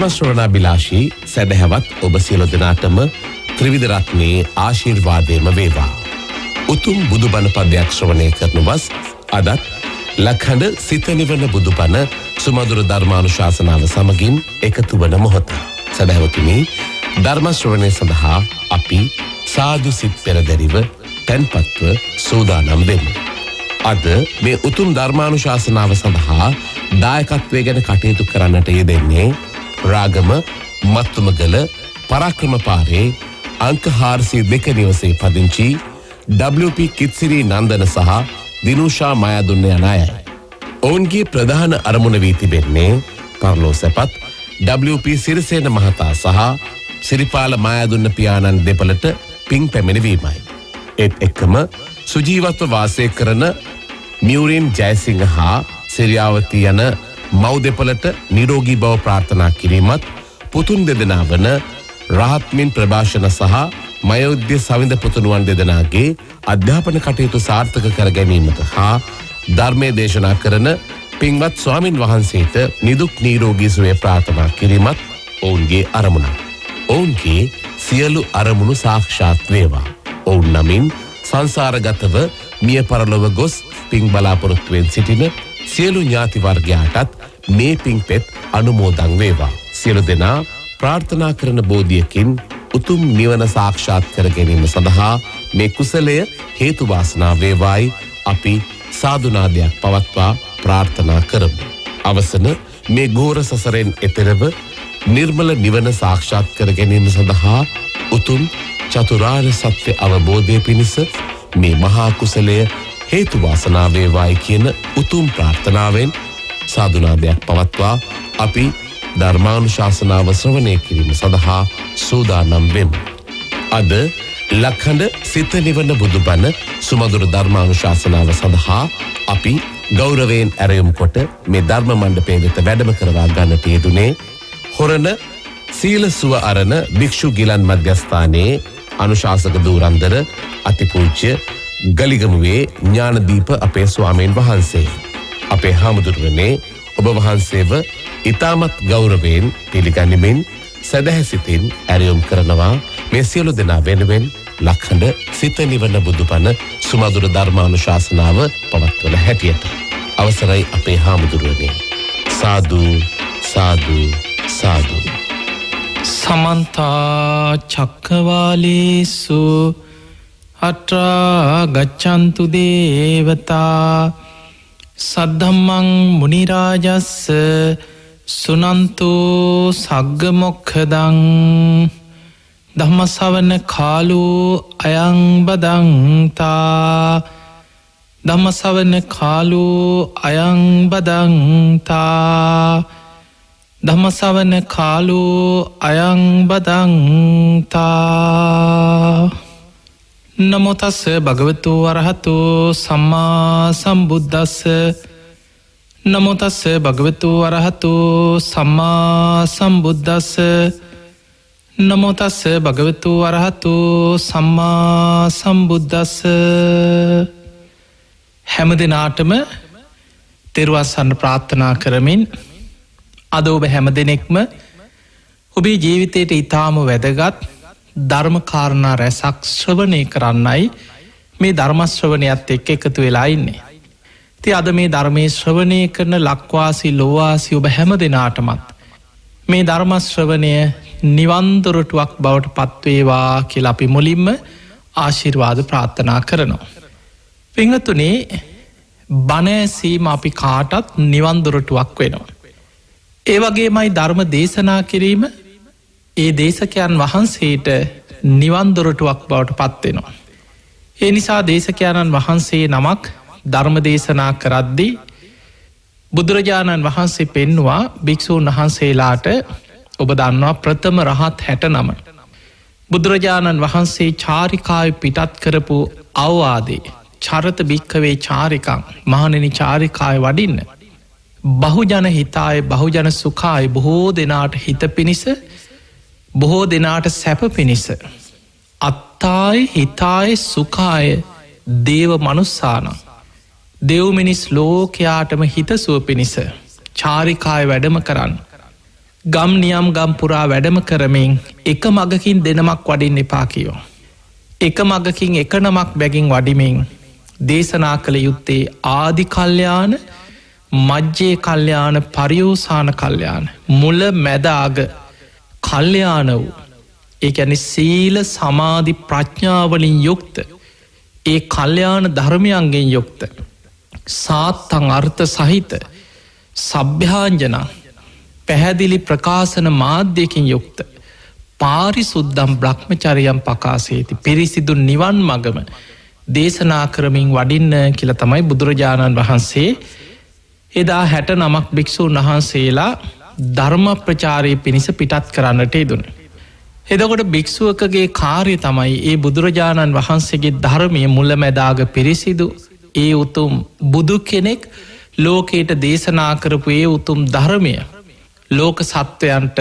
ශ්‍රවණාබිලාෂී සදහවත් ඔබ සියලු දෙනාටම ත්‍රිවිධ රත්නයේ ආශිර්වාදයම වේවා. උතුම් බුදුබණ පදයක් ශ්‍රවණය කරනවස් අදත් ලක්හඬ සිත නිවන බුදුබණ සුමధుර ධර්මානුශාසනාව සමගින් එකතු වන මොහොත. සදහවතුනි, ධර්ම ශ්‍රවණය සඳහා අපි සාදු සිත් පෙරදරිව තැන්පත්ව සූදානම් වෙමු. අද මේ උතුම් ධර්මානුශාසනාව සඳහා දායකත්වය ගැන කටයුතු කරන්නට යෙදෙන්නේ රාගම මත්තුමගල පරාක්‍රම පාරේ අංක 402 නිවසේ පදිංචි WP කිත්සිරි නන්දන සහ දිනුෂා මයාදුන්න යන අයයි. ඔවුන්ගේ ප්‍රධාන අරමුණ වී තිබෙන්නේ පරලෝ සැපත් WP සිරිසේන මහතා සහ සිරිපාල මයාදුන්න පියාණන් දෙපළට පින් පැමිණවීමයි. ඒත් එක්කම සුජීවත්ව වාසය කරන මියුරින් ජයසිංහ හා සිරියාවති යන මව් දෙපළට නිරෝගී බව ප්‍රාර්ථනා කිරීමත්, පුතුන් දෙදෙනා වන රහත්මින් ප්‍රභාෂණ සහ මයෝද්‍ය සවිඳ පුතුණුවන් දෙදෙනාගේ අධ්‍යාපන කටයුතු සාර්ථක කර ගැනීමට හා ධර්මයේ දේශනා කරන පින්වත් ස්වාමින් වහන්සේට නිදුක් නිරෝගී සුවය ප්‍රාර්ථනා කිරීමත් ඔවුන්ගේ අරමුණක්. ඔවුන්ගේ සියලු අරමුණු සාක්ෂාත් වේවා. ඔවුන් නමින් සංසාරගතව මිය පරලොව ගොස් පින් බලාපොරොත්තුවෙන් සිටින සියලු ඥාති වර්ගයාටත් මේ පින්පෙත් අනුමෝදන් වේවා. සියලු දෙනා ප්‍රාර්ථනා කරන බෝධියකින් උතුම් නිවන සාක්ෂාත් කර ගැනීම සඳහා මේ කුසලය හේතු වාසනා වේවායි අපි සාදුනාදයක් පවත්වා ප්‍රාර්ථනා කරමු. අවසන මේ ගෝර සසරෙන් එතරව නිර්මල නිවන සාක්ෂාත් කර ගැනීම සඳහා උතුම් චතුරාර්ය සත්‍ය අවබෝධය පිණිස මේ මහා කුසලය හේතු වාසනා වේවායි කියන උතුම් ප්‍රාර්ථනාවෙන් සාදුනාදයක් පවත්වා අපි ධර්මානුශාසනාව ශ්‍රවණය කිරීම සඳහා සූදානම් වෙමු. අද ලක්හඬ සිත නිවන බුදුබණ සුමధుර ධර්මානුශාසනාව සඳහා අපි ගෞරවයෙන් ඇරයුම් කොට මේ ධර්ම මණ්ඩපයේ වෙත වැඩම කරවා ගන්නට යෙදුනේ හොරණ සීල සුව අරණ භික්ෂු ගිලන් මධ්‍යස්ථානයේ අනුශාසක දූරන්දර අතිපූජ්‍ය ගලිගමුවේ ඥානදීප අපේ ස්වාමීන් වහන්සේ. අපේ හාමුදුරුවනේ ඔබ වහන්සේව ඉතාමත් ගෞරවයෙන් පිළිගනිමින් සදහැසිතින් ඇරයුම් කරනවා මේ සියලු දෙනා වෙනුවෙන් ලක්හඬ සිත නිවන බුදුබණ සුමధుර ධර්මානුශාසනාව පවත්වන හැටියට. අවසරයි අපේ හාමුදුරුවනේ. සාදු සාදු සාදු. සමන්තා චක්කවාලේසු අත්‍රා ගච්ඡන්තු දේවතා සද්ධම්මං මුනි රාජස්ස සුනන්තු සග්ග මොක්ඛදං ධම්ම ශ්‍රවණ කාලෝ අයං බදන්තා ධම්ම ශ්‍රවණ කාලෝ අයං බදන්තා ධම්ම ශ්‍රවණ කාලෝ අයං බදන්තා. නමෝ තස්ස භගවතු වරහතෝ සම්මා සම්බුද්දස්ස. නමෝ තස්ස භගවතු වරහතෝ සම්මා සම්බුද්දස්ස. නමෝ තස්ස භගවතු වරහතෝ සම්මා සම්බුද්දස්ස. හැම දිනාටම තෙරුවන් සරණ ප්‍රාර්ථනා කරමින් අද ඔබ හැම දෙනෙක්ම ඔබේ ජීවිතයට ඉතාම වැදගත් ධර්ම කාරණා රැසක් ශ්‍රවණය කරන්නයි මේ ධර්ම ශ්‍රවණයත් එක්ක එකතු වෙලා ඉන්නේ. ඉතින් අද මේ ධර්මයේ ශ්‍රවණය කරන ලක්වාසී ලෝවාසී ඔබ හැම දෙනාටමත් මේ ධර්ම ශ්‍රවණය නිවන් දොරටුවක් බවට පත්වේවා කියලා අපි මුලින්ම ආශිර්වාද ප්‍රාර්ථනා කරනවා. පින්වතුනි, බණ ඇසීම අපි කාටත් නිවන් දොරටුවක් වෙනවා. ඒ වගේමයි ධර්ම දේශනා කිරීම ඒ දේශකයන් වහන්සේට නිවන් දොරටුවක් බවට පත්වෙනවා. ඒ නිසා දේශකයන්න් වහන්සේ නමක් ධර්ම දේශනා කරද්දී බුදුරජාණන් වහන්සේ පෙන්නවා භික්ෂූන් වහන්සේලාට ඔබ දන්නවා ප්‍රථම රහත් 69. බුදුරජාණන් වහන්සේ චාරිකාවේ පිටත් කරපු අවවාදේ චරත භික්ඛවේ චාරිකං මහණෙනි චාරිකාවේ වඩින්න. බහුජන හිතාය බහුජන සුඛාය බොහෝ දෙනාට හිත පිණිස බොහෝ දෙනාට සැප පිණිස අත්තාය හිතාය සුඛාය දේව මනුස්සාන දෙව් මිනිස් ලෝකයාටම හිතසුව පිණිස චාරිකාය වැඩම කරන්න ගම් නියම් ගම් පුරා වැඩම කරමින් එක මගකින් දෙනමක් වඩින්න එපා කියෝ. එක මගකින් එක නමක් බැගින් වඩිමින් දේශනා කළ යුත්තේ ආදි කල්්‍යාන මජ්්‍යයේ කල්්‍යාන පරියෝසාන කල්්‍යාන මුල මැදාග කල්්‍යාන වූ ඒ ඇනි සීල සමාධි ප්‍රඥාවලින් යුක්ත ඒ කල්්‍යාන ධර්මයන්ගෙන් යුක්ත සාත්තං අර්ථ සහිත සභ්‍යාංජනා පැහැදිලි ප්‍රකාශන මාධ්‍යයකින් යුක්ත පාරිසුද්දම් බ්‍රහ්මචරියම් පකාසේති පිරිසිදු නිවන් මගම දේශනා කරමින් වඩින්න කියල තමයි බුදුරජාණන් වහන්සේ එදා 69ක් භික්‍ෂූන් වහන්සේලා ධර්ම ප්‍රචාරය පිණිස පිටත් කරන්නට යෙදුන. එදකොට භික්‍ෂුවකගේ කාර්ය තමයි ඒ බුදුරජාණන් වහන්සේගේ ධර්මය මුලමැදාග පිරිසිදු ඒ උතුම් බුදු කෙනෙක් ලෝකයට දේශනා කරපු ඒ උතුම් ධර්මය ලෝක සත්වයන්ට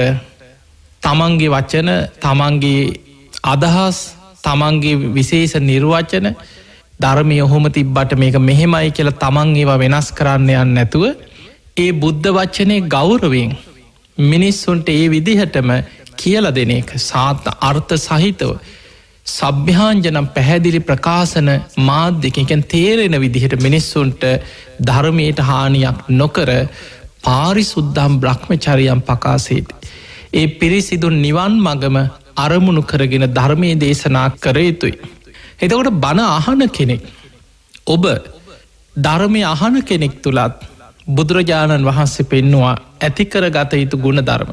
තමන්ගේ වචන තමන්ගේ අදහස් තමන්ගේ විශේෂ නිර්වචන ධර්මය ඔහොම තිබ්බට මේක මෙහෙමයි කියලා තමන් ඒවා වෙනස් කරන්න යන්න නැතුව ඒ බුද්ධ වචනය ගෞරවෙන් මිනිස්සුන්ට ඒ විදිහටම කියල දෙන එක සාත අර්ථ සහිතව සභ්‍යාංජනම් පැහැදිලි ප්‍රකාශන මාධ්‍යකින් තේරෙන විදිහට මිනිස්සුන්ට ධර්මයට හානියක් නොකර පාරිසුද්දම් බ්‍රහ්මචරියම් පකාසේති. ඒ පිරිසිදු නිවන් මගම අරමුණු කරගෙන ධර්මය දේශනා කර යුතුයි. එතකොට බණ අහන කෙනෙක් ඔබ ධර්මය අහන කෙනෙක් තුළත් බුදුරජාණන් වහන්සේ පෙන්නවා ඇතිකර ගත යුතු ගුණ ධර්ම.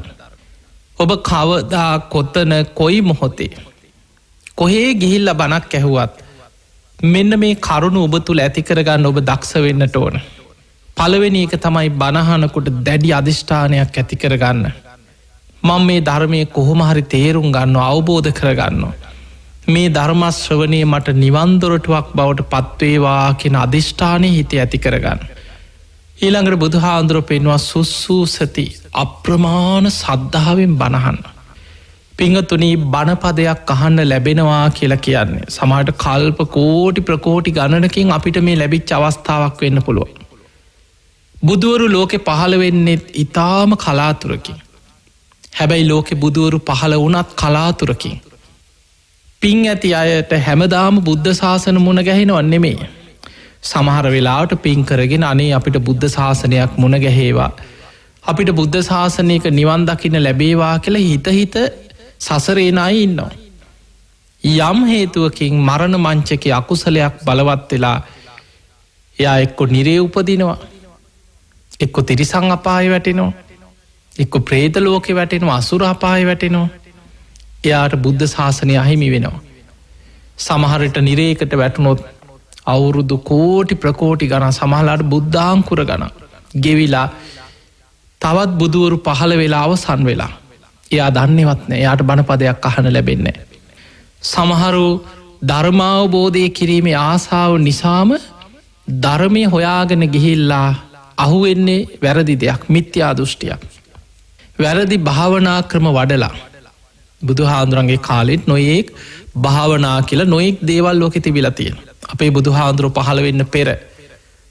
ඔබ කවදා කොත්තන කොයි මොහොතේ කොහේ ගිහිල්ල බණක් ඇහුවත් මෙන්න මේ කරුණු ඔබ තුළ ඇතිකරගන්න ඔබ දක්ෂ වෙන්නට ඕන. පළවෙනි එක තමයි බණහනකොට දැඩි අධිෂ්ඨානයක් ඇතිකරගන්න. මං මේ ධර්මය කොහොමහරි තේරුම් ගන්න අවබෝධ කරගන්න. මේ ධර්මශ්‍රවනය මට නිවන්දොරටුවක් බවට පත්වේවා කියෙන අධිෂ්ඨානය හිත ඇති කරගන්න. ඊළඟට බුදු හාන්දුරුව පෙන්වා සුස්සූසති අප්‍රමාණ සද්ධාවෙන් බණහන්න. පිංහතුනී බණපදයක් අහන්න ලැබෙනවා කියලා කියන්නේ. සමහට කල්ප කෝටි ප්‍රකෝටි ගණනකින් අපිට මේ ලැබිච් අවස්ථාවක් වෙන්න පුළුව. බුදුවරු ලෝකෙ පහළ වෙන්නෙත් ඉතාම කලාතුරකින්. හැබැයි ලෝකෙ බුදුවරු පහළ වනත් කලාතුරකින්. පින් ඇති අයට හැමදාම බුද්ධ ශාසන මුණ ගැහෙන වන්නෙමේ. සමහර වෙලාට පින් කරගෙන අනේ අපිට බුද්ධ ශාසනයක් මුණ ගැහේවා. අපිට බුද්ධ ශාසනයක නිවන් දකින්න ලැබේවා කියලා හිත සසරේනයි ඉන්නවා. යම් හේතුවකින් මරණ මංචක අකුසලයක් බලවත් වෙලා එයා එක්කො නිරේ උපදිනවා. එක්කො තිරිසං අපාය වැටෙනවා. එක්ක ප්‍රේත ලෝකෙ වැටෙනවා අසුරාපාය වැටෙනවා. එයාට බුද්ධ ශාසනය අහිමි වෙනවා. සමහරට නිරේකට වැටුනොත් අවුරුදු කෝටි ප්‍රකෝටි ගන සමහලාට බුද්ධාංකුර ගන ගෙවිලා තවත් බුදුවරු පහළ වෙලා අවසන් වෙලා. එයා දන්නේවත්න එයාට බණපදයක් අහන ලැබෙන්නේ. සමහරු ධර්මාවබෝධය කිරීමේ ආසාාව නිසාම ධර්මය හොයාගෙන ගිහිල්ලා අහුවෙන්නේ වැරදි දෙයක් මිත්‍යා දෘෂ්ටියක්. වැරදි භාවනා ක්‍රම වඩලා බුදු හාන්දුරන්ගේ කාලෙත් නොයෙක් භාවනා කියලා නොයෙක් දේවල් ලෝකෙ තිබිලා තියෙන. අපේ බුදු හාන්දුරුව පහළ වෙන්න පෙර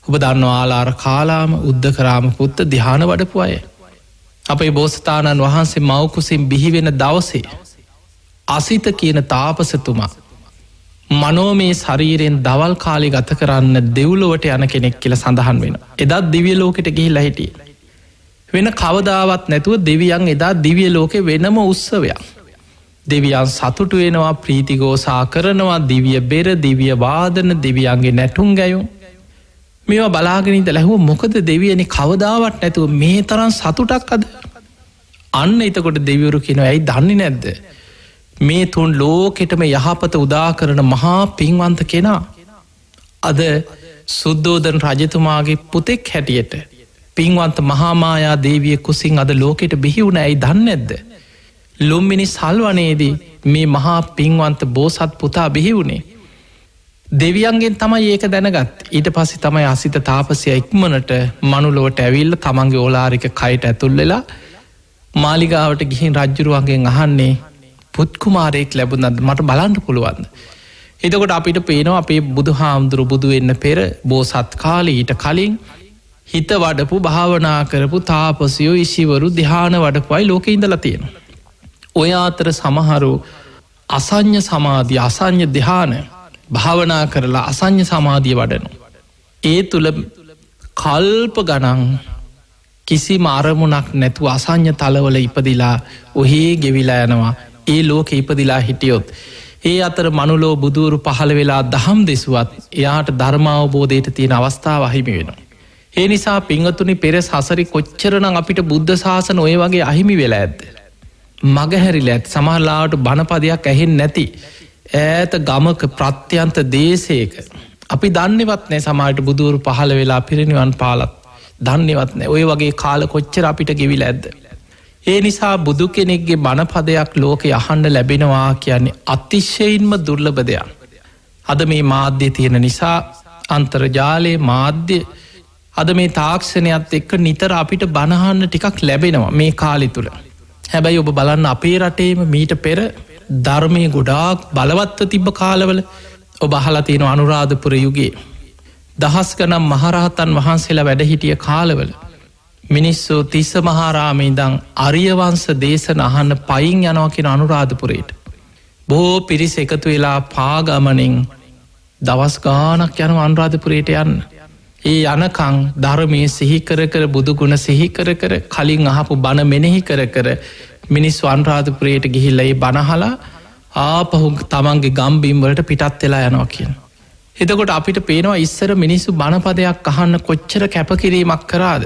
ඔබ දන්න ආලාර කාලාම උද්ධ කරාම පුත්ත දිහාන වඩපු අය. අපේ බෝසතාණන් වහන්සේ මවකුසින් බිහිවෙන දවසේ අසිත කියන තාපසතුමා මනෝමේ ශරීරයෙන් දවල් කාලි ගත කරන්න දෙව්ලොවට යන කෙනෙක් කියල සඳහන් වෙන. එදත් දිවිය ලෝකෙට ගිහිල්ලා හිටිය. වෙන කවදාවත් නැතුව දෙවියන් එදා දිවිය ලෝකෙ වෙනම උත්සවයක්. දෙවියන් සතුටු වෙනවා ප්‍රීතිගෝසා කරනවා දිවිය බෙර දිවිය වාදන දෙවියන්ගේ නැටුම් ගැයුම්. මේවා බලාගෙනද ලැහුව මොකද දෙවියනි කවදාවත් නැතුව මේ තරන් සතුටක් අද. අන්න එතකොට දෙවියවරු කෙන ඇයි දන්නේ නැද්ද. මේ තුන් ලෝකෙටම යහපත උදා කරන මහා පින්වන්ත කෙනා. අද සුද්දෝදන රජතුමාගේ පුතෙක් හැටියට පින්වන්ත මහාමායා දේවිය කුසින් අද ලෝකෙට බිහිවුණ ඇයි දන්න ඇද්ද. ලුම්මිනි සල්වනයේදී මේ මහා පින්වන්ත බෝසත් පුතා බිහිවුණේ. දෙවියන්ගෙන් තමයි ඒක දැනගත් ඊට පස්සෙ තමයි අසිත තාපසය ඉක්මනට මනුලොවට ඇවිල්ල තමන්ගේ ඕලාරික කයිට ඇතුල්ලෙලා මාලිගාවට ගිහින් රජ්ජුරුවන්ගෙන් අහන්නේ පුත්කුමාරයෙක් ලැබුණද මට බලන්න පුළුවන්ද. එතකොට අපිට පේනවා අපේ බුදු හාමුදුරු බුදු වෙන්න පෙර බෝසත් කාලේ ඊට කලින් හිත වඩපු භාවනා කරපු තාපසයෝ ඉසිවරු ධ්‍යාන වඩපුයි ලෝකෙ ඉඳලා තියෙනවා. ඔය අතර සමහරු අසඤ්ඤ සමාධිය අසඤ්ඤ ධ්‍යාන භාවනා කරලා අසඤ්ඤ සමාධිය වඩනවා. ඒ තුල කල්ප ගණන් කිසිම අරමුණක් නැතුව අසඤ්ඤ තලවල ඉපදිලා ඔහේ ගෙවිලා යනවා. ඒ ලෝකෙ ඉපදිලා හිටියොත් ඒ අතර මනුලෝ බුදුරු පහළ වෙලා දහම් දෙසුවත් එයාට ධර්මාවබෝධයට තියෙන අවස්ථාව අහිමි වෙනවා. ඒ නිසා පිංගතුනි පෙර සසරි කොච්චරනම් අපිට බුද්ධ ශාසන ඔය වගේ අහිමි වෙලා ඇද්ද? මගහැරිලා ඇත්. සමහරලාට බණපදයක් ඇහෙන්නේ නැති ඈත ගමක ප්‍රත්‍යන්ත දේශයක අපි දන්නේවත් නැහැ සමාජයට බුදුරු පහළ වෙලා පිරිනිවන් පාලත් දන්නේවත් නැහැ. ඔය වගේ කාල කොච්චර අපිට ගෙවිලා ඇද්ද? ඒ නිසා බුදු කෙනෙක්ගේ බණපදයක් ලෝකෙ අහන්න ලැබෙනවා කියන්නේ අතිශයින්ම දුර්ලභ දෙයක්. අද මේ මාධ්‍ය තියෙන නිසා අන්තර්ජාලයේ මාධ්‍ය අද මේ තාක්ෂණයත් එක්ක නිතර අපිට බණහන්න ටිකක් ලැබෙනවා මේ කාලෙ තුල. හැබැයි ඔබ බලන්න අපේ රටේම මීට පෙර ධර්මයේ ගොඩාක් බලවත්ව තිබ්බ කාලවල ඔබ අහලා තියෙන අනුරාධපුර යුගයේ දහස් ගණන් මහරහතන් වහන්සේලා වැඩ හිටිය කාලවල මිනිස්සු තිස්ස මහාරාමේ ඉඳන් ආර්ය වංශ දේශන අහන්න පයින් යනවා කියන අනුරාධපුරයට. බොහෝ පිරිස එකතු වෙලා පාගමනින් දවස් ගාණක් යනවා අනුරාධපුරයට යන්න. ඒ යනකං ධර්මයේ සිහි කර කර බුදු ගුණ සිහි කර කර කලින් අහපු බණ මෙනෙහි කර කර මිනිස්සු අනුරාධපුරයට ගිහිල්ලා ඒ බණ අහලා ආපහු තමන්ගේ ගම්බිම් වලට පිටත් වෙලා යනවා කියන. එතකොට අපිට පේනවා ඉස්සර මිනිස්සු බණපදයක් අහන්න කොච්චර කැපකිරීමක් කරාද?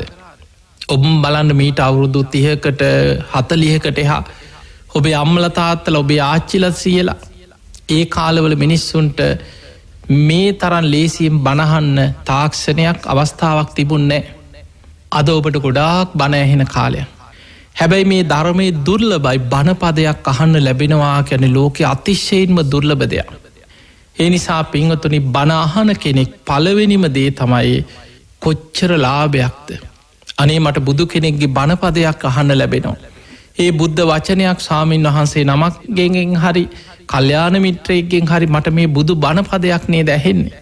ඔබ බලන්න මීට අවුරුදු 30කට 40කට එහා ඔබේ අම්මලා තාත්තලා ඔබේ ආච්චිලා සීයලා ඒ කාලවල මිනිස්සුන්ට මේ තරම් ලේසියෙන් බණහන්න තාක්ෂණයක් අවස්ථාවක් තිබුණේ නැහැ. අද ඔබට ගොඩාක් බණ ඇහෙන කාලයක්. හැබැයි මේ ධර්මයේ දුර්ලභයි. බණපදයක් අහන්න ලැබෙනවා කියන්නේ ලෝකේ අතිශයින්ම දුර්ලභ දෙයක්. ඒ නිසා පින්වතුනි බණ අහන කෙනෙක් පළවෙනිම දේ තමයි කොච්චර ලාභයක්ද. අනේ මට බුදු කෙනෙක්ගේ බණපදයක් අහන්න ලැබෙනවා. ඒ බුද්ධ වචනයක් ස්වාමීන් වහන්සේ නමක්ගෙන් හරි කල්යාණ මිත්‍රයෙක්ගෙන් හරි මට මේ බුදු බණපදයක් නේද ඇහෙන්නේ.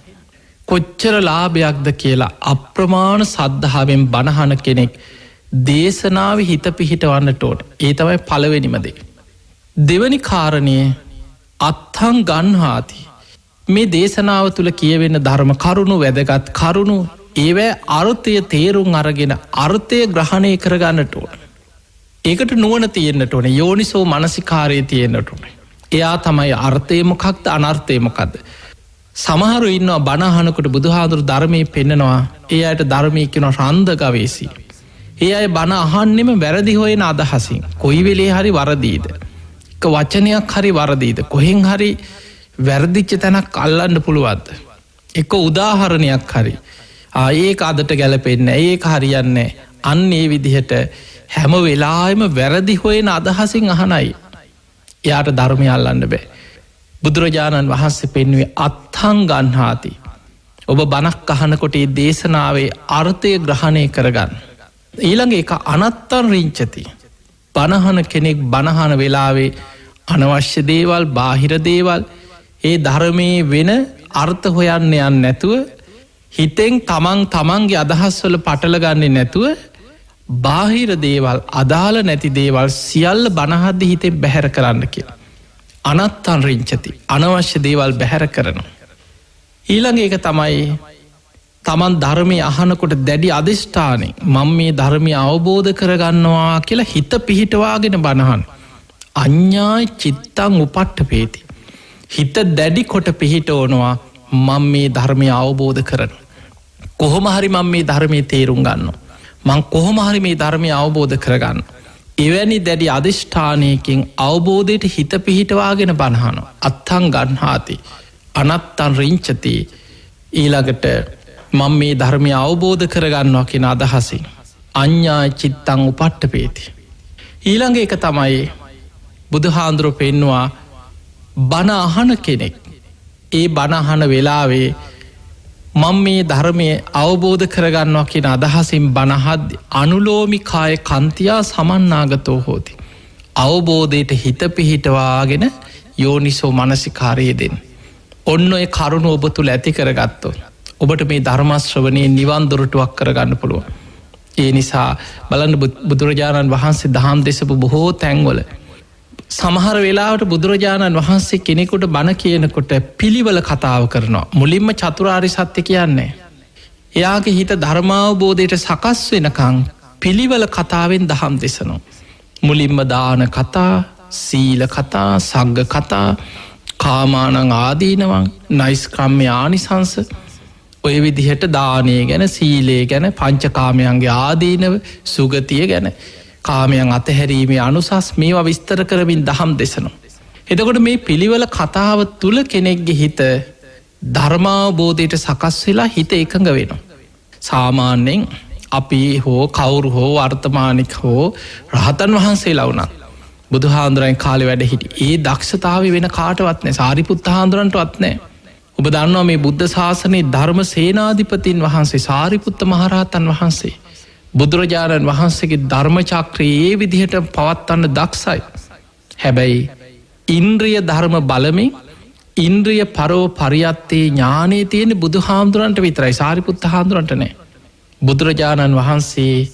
කොච්චර ලාභයක්ද කියලා අප්‍රමාණ සද්ධාවෙන් බණහන කෙනෙක් දේශනාව හිත පිහිටවන්නට ඕන. ඒ තමයි පළවෙනිම දේ. දෙවැනි කාරණය අත්හං ගන්හාති. මේ දේශනාව තුළ කියවෙන ධර්ම කරුණු වැදගත් කරුණු ඒවැ අර්ථය තේරුම් අරගෙන අර්ථය ග්‍රහණය කරගන්නට ඕන. ඒකට නුවණ තියෙන්න්නට ඕන. යෝනිසෝ මනසිකාරය තියෙන්න්නට ඕන. එයා තමයි අර්ථය මොකක්ද අනර්ථය මොකක්ද. සමහරු ඉන්නවා බණහනකොට බුදුහාදුරු ධර්මය පෙන්න්නනවා. ඒ අයට ධර්මය කෙන රන්ද ගවේසි. ඒ අය බණ අහන්නෙම වැරදි හොයෙන අදහසින් කොයි වෙලේ හරි වරදීද. එක වචනයක් හරි වරදීද. කොහෙන් හරි වැරදිච්ච තැනක් අල්ලන්න පුළුවන්ද. එක උදාහරණයක් හරි ඒක අදට ගැලපෙන්න ඒක හරියන්නේ. අන්න ඒ විදිහට හැම වෙලාම වැරදි හොයෙන අදහසින් අහනයි. එයාට ධර්මය අල්ලන්න බෑ. බුදුරජාණන් වහන්සේ පෙන්වේ අත්හං ගන්හාති. ඔබ බණක් අහනකොට ඒ දේශනාවේ අර්ථය ග්‍රහණය කරගන්න. ඊළඟ එක අනත්තන් රිංචති. බණහන කෙනෙක් බණහන වෙලාවේ අනවශ්‍ය දේවල් බාහිර දේවල් ඒ ධර්මයේ වෙන අර්ථ හොයන්න යන්න නැතුව හිතෙන් තමන්ගේ අදහස්වල පටලගන්නේ නැතුව බාහිර දේවල් අදාළ නැති දේවල් සියල්ල බණහද්ද හිතෙන් බැහැර කරන්න කියලා. අනත්තන් රිංචති. අනවශ්‍ය දේවල් බැහැර කරනවා. ඊළඟ එක තමයි තමන් ධර්මය අහනකොට දැඩි අධිෂ්ඨානෙන් මම මේ ධර්මය අවබෝධ කරගන්නවා කියලා හිත පිහිටවාගෙන බණහන්. අඤ්ඤාය චිත්තං උපට්ඨපේති. හිත දැඩි කොට පිහිටවනවා මම මේ ධර්මය අවබෝධ කරන. කොහොම හරි මම මේ ධර්මය තේරුම් ගන්නවා. මං කොහොම හරි මේ ධර්මය අවබෝධ කරගන්න. එවැනි දැඩි අධිෂ්ඨානයකින් අවබෝධයට හිත පිහිටවාගෙන බණහන. අත්හං ගන්හාති. අනත්තන් රිංචති. ඊළඟට මම මේ ධර්මය අවබෝධ කරගන්නවා කියෙන අදහසින්. අඤ්ඤාය චිත්තං උපට්ඨපේති. ඊළඟ එක තමයි බුදුහාන්දුරුව පෙන්නවා බණ අහන කෙනෙක්. ඒ බණහන වෙලාවේ මං මේ ධර්මය අවබෝධ කරගන්නවා කියෙන අදහසින් බණහද අනුලෝමිකාය කන්තියා සමන්නාගතෝ හෝති. අවබෝධයට හිත පිහිටවාගෙන යෝනිසෝ මනසිකාරයේ දෙන්න. ඔන්න ඔය කරුණු ඔබ තුළ ඇති කරගත්තෝ. ඔබට මේ ධර්ම ශ්‍රවණයේ නිවන් දොරටුවක් කරගන්න පුළුවන්. ඒ නිසා බලන්න බුදුරජාණන් වහන්සේ දහම් දෙසපු බොහෝ තැන්වල සමහර වෙලාවට බුදුරජාණන් වහන්සේ කෙනෙකුට බණ කියනකොට පිළිවෙල කතාව කරනවා. මුලින්ම චතුරාර්ය සත්‍ය කියන්නේ. එයාගේ හිත ධර්මාවබෝධයට සකස් වෙනකං පිළිවෙල කතාවෙන් දහම් දෙසනවා. මුලින්ම දාන කතා, සීල කතා, සග්ග කතා, කාමානං ආදීනවන්, නෛෂ්ක්‍රම්‍ය ආනිසංස, ඔය විදිහට දානය ගැන, සීලේ ගැන, පංචකාමයන්ගේ ආදීනව, සුගතිය ගැන, කාමයන් අතහැරීමේ අනුසස්, මේවා විස්තර කරමින් දහම් දෙසනවා. එතකොට මේ පිළිවෙල කතාව තුළ කෙනෙක්ගේ හිත ධර්මාවබෝධයට සකස් වෙලා හිත එකඟ වෙනවා. සාමාන්‍යයෙන් අපි හෝ කවුරු හෝ වර්තමානික හෝ රහතන් වහන්සේලා වුණා බුදුහාඳුරන් කාලේ වැඩ හිටි ඒ දක්ෂතාව වෙන කාටවත් නෑ. සාරිපුත්ත හාමුදුරන්ටවත් නෑ. ඔබ දන්නවා මේ බුද්ධ ශාසනයේ ධර්ම සේනාධිපතින් වහන්සේ සාරිපුත්ත මහරහතන් වහන්සේ බුදුරජාණන් වහන්සේගේ ධර්ම චක්‍රයේ ඒ විදිහට පවත්වන්න දක්ෂයි. හැබැයි ඉන්ද්‍රිය ධර්ම බලමින් ඉන්ද්‍රිය පරෝ පරියත්තේ ඥානයේ තියෙන බුදුහාමුදුරන්ට විතරයි, සාරිපුත්ත හාමුදුරන්ට නෑ. බුදුරජාණන් වහන්සේ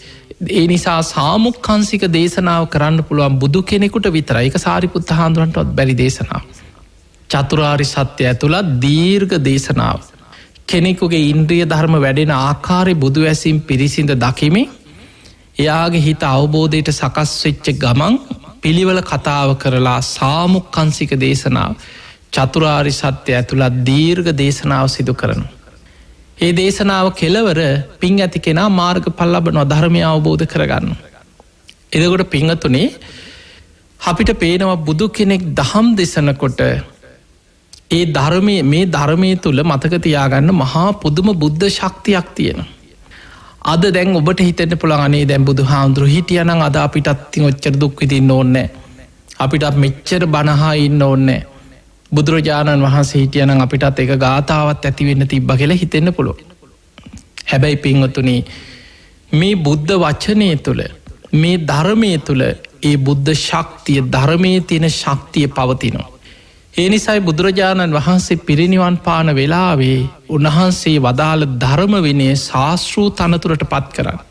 ඒ නිසා සාමුක්ඛංසික දේශනාව කරන්න පුළුවන් බුදු කෙනෙකුට විතරයි. ඒක සාරිපුත්ත හාමුදුරන්ටවත් බැරි දේශනාව. චතුරාර්ය සත්‍ය ඇතුළත් දීර්ඝ දේශනාව. කෙනෙකුගේ ඉන්ද්‍රිය ධර්ම වැඩෙන ආකාරය බුදු ඇසින් පිරිසිඳ දකිමින් එයාගේ හිත අවබෝධයට සකස් වෙච්ච ගමන් පිළිවෙල කතාව කරලා සාමුක්ඛංසික දේශනාව, චතුරාර්ය සත්‍ය ඇතුළත් දීර්ඝ දේශනාව සිදු කරනවා. ඒ දේශනාව කෙලවර පින් ඇති කෙනා මාර්ගඵල ලබනවා, ධර්මය අවබෝධ කරගන්න. එතකොට පින්වතුනි අපිට පේනවා බුදු කෙනෙක් දහම් දෙසනකොට ඒ ධර්මයේ මේ ධර්මයේ තුල මතක තියාගන්න මහා පුදුම බුද්ධ ශක්තියක් තියෙනවා. අද දැන් ඔබට හිතෙන්න පුළුවන් අනේ දැන් බුදුහාමුදුරු හිටියනම් අද අපිටත් ඉතින් ඔච්චර දුක් විඳින්න ඕනේ නැහැ. අපිටත් මෙච්චර බනහා ඉන්න ඕනේ නැහැ. බුදුරජාණන් වහන්සේ හිටියනම් අපිටත් එක ගාථාවක් ඇති වෙන්න තිබ්බා කියලා හිතෙන්න පුළුවන්. හැබැයි පින්වතුනි මේ බුද්ධ වචනේ තුල මේ ධර්මයේ තුල ඒ බුද්ධ ශක්තිය, ධර්මයේ තියෙන ශක්තිය පවතිනවා. ඒ නිසායි බුදුරජාණන් වහන්සේ පිරිනිවන් පාන වෙලාවේ උන්වහන්සේ වදාළ ධර්ම විනය ශාස්ත්‍රූ තනතුරට පත් කරන්න.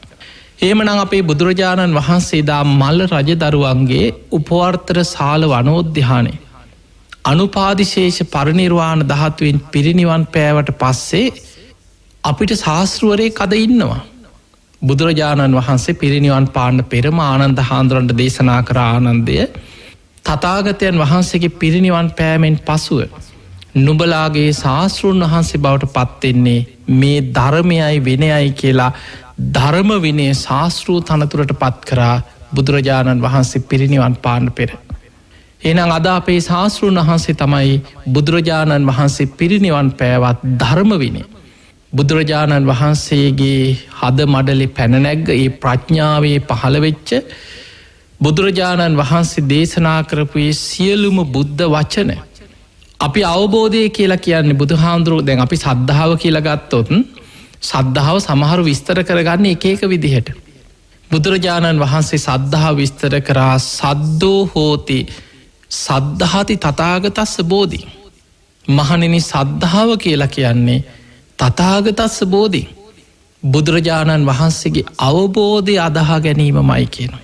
එහෙමනම් අපේ බුදුරජාණන් වහන්සේ දා මල්ල රජදරුවන්ගේ උපවර්තන ශාල වනෝද්‍යානයේ අනුපාදිශේෂ පරිනිර්වාණ ධාතුවෙන් පිරිනිවන් පෑවට පස්සේ අපිට ශාස්ත්‍රවරයෙක් අද ඉන්නවා. බුදුරජාණන් වහන්සේ පිරිනිවන් පාන්න පෙරම ආනන්ද හාමුදුරන්ට දේශනා කර ආනන්දය තථාගතයන් වහන්සේගේ පිරිනිවන් පෑමෙන් පසුව නුඹලාගේ ශාස්ත්‍රූන් වහන්සේ බවට පත්වෙන්නේ මේ ධර්මයයි විනයයි කියලා ධර්ම විනය ශාස්ත්‍රූ තනතුරට පත් කරා බුදුරජාණන් වහන්සේ පිරිනිවන් පාන්න පෙර. එහෙනම් අද අපේ ශාස්ත්‍රූන් වහන්සේ තමයි බුදුරජාණන් වහන්සේ පිරිනිවන් පෑවත් ධර්ම විනය. බුදුරජාණන් වහන්සේගේ හද මඩලේ පැන නැග්ග ඒ ප්‍රඥාවේ පහළ වෙච්ච බුදුරජාණන් වහන්සේ දේශනා කරපු සියලුම බුද්ධ වචන අපි අවබෝධය කියලා කියන්නේ බුදුහාමුදුරුවෝ. දැන් අපි සද්ධාව කියලා ගත්තොත් සද්ධාව සමහරු විස්තර කරගන්න එක එක විදිහට. බුදුරජාණන් වහන්සේ සද්ධාව විස්තර කරා සද්දෝ හෝති සද්ධාති තථාගතස්ස බෝධි. මහණෙනි සද්ධාව කියලා කියන්නේ තථාගතස්ස බෝධි. බුදුරජාණන් වහන්සේගේ අවබෝධය අදහා ගැනීමමයි කියනවා.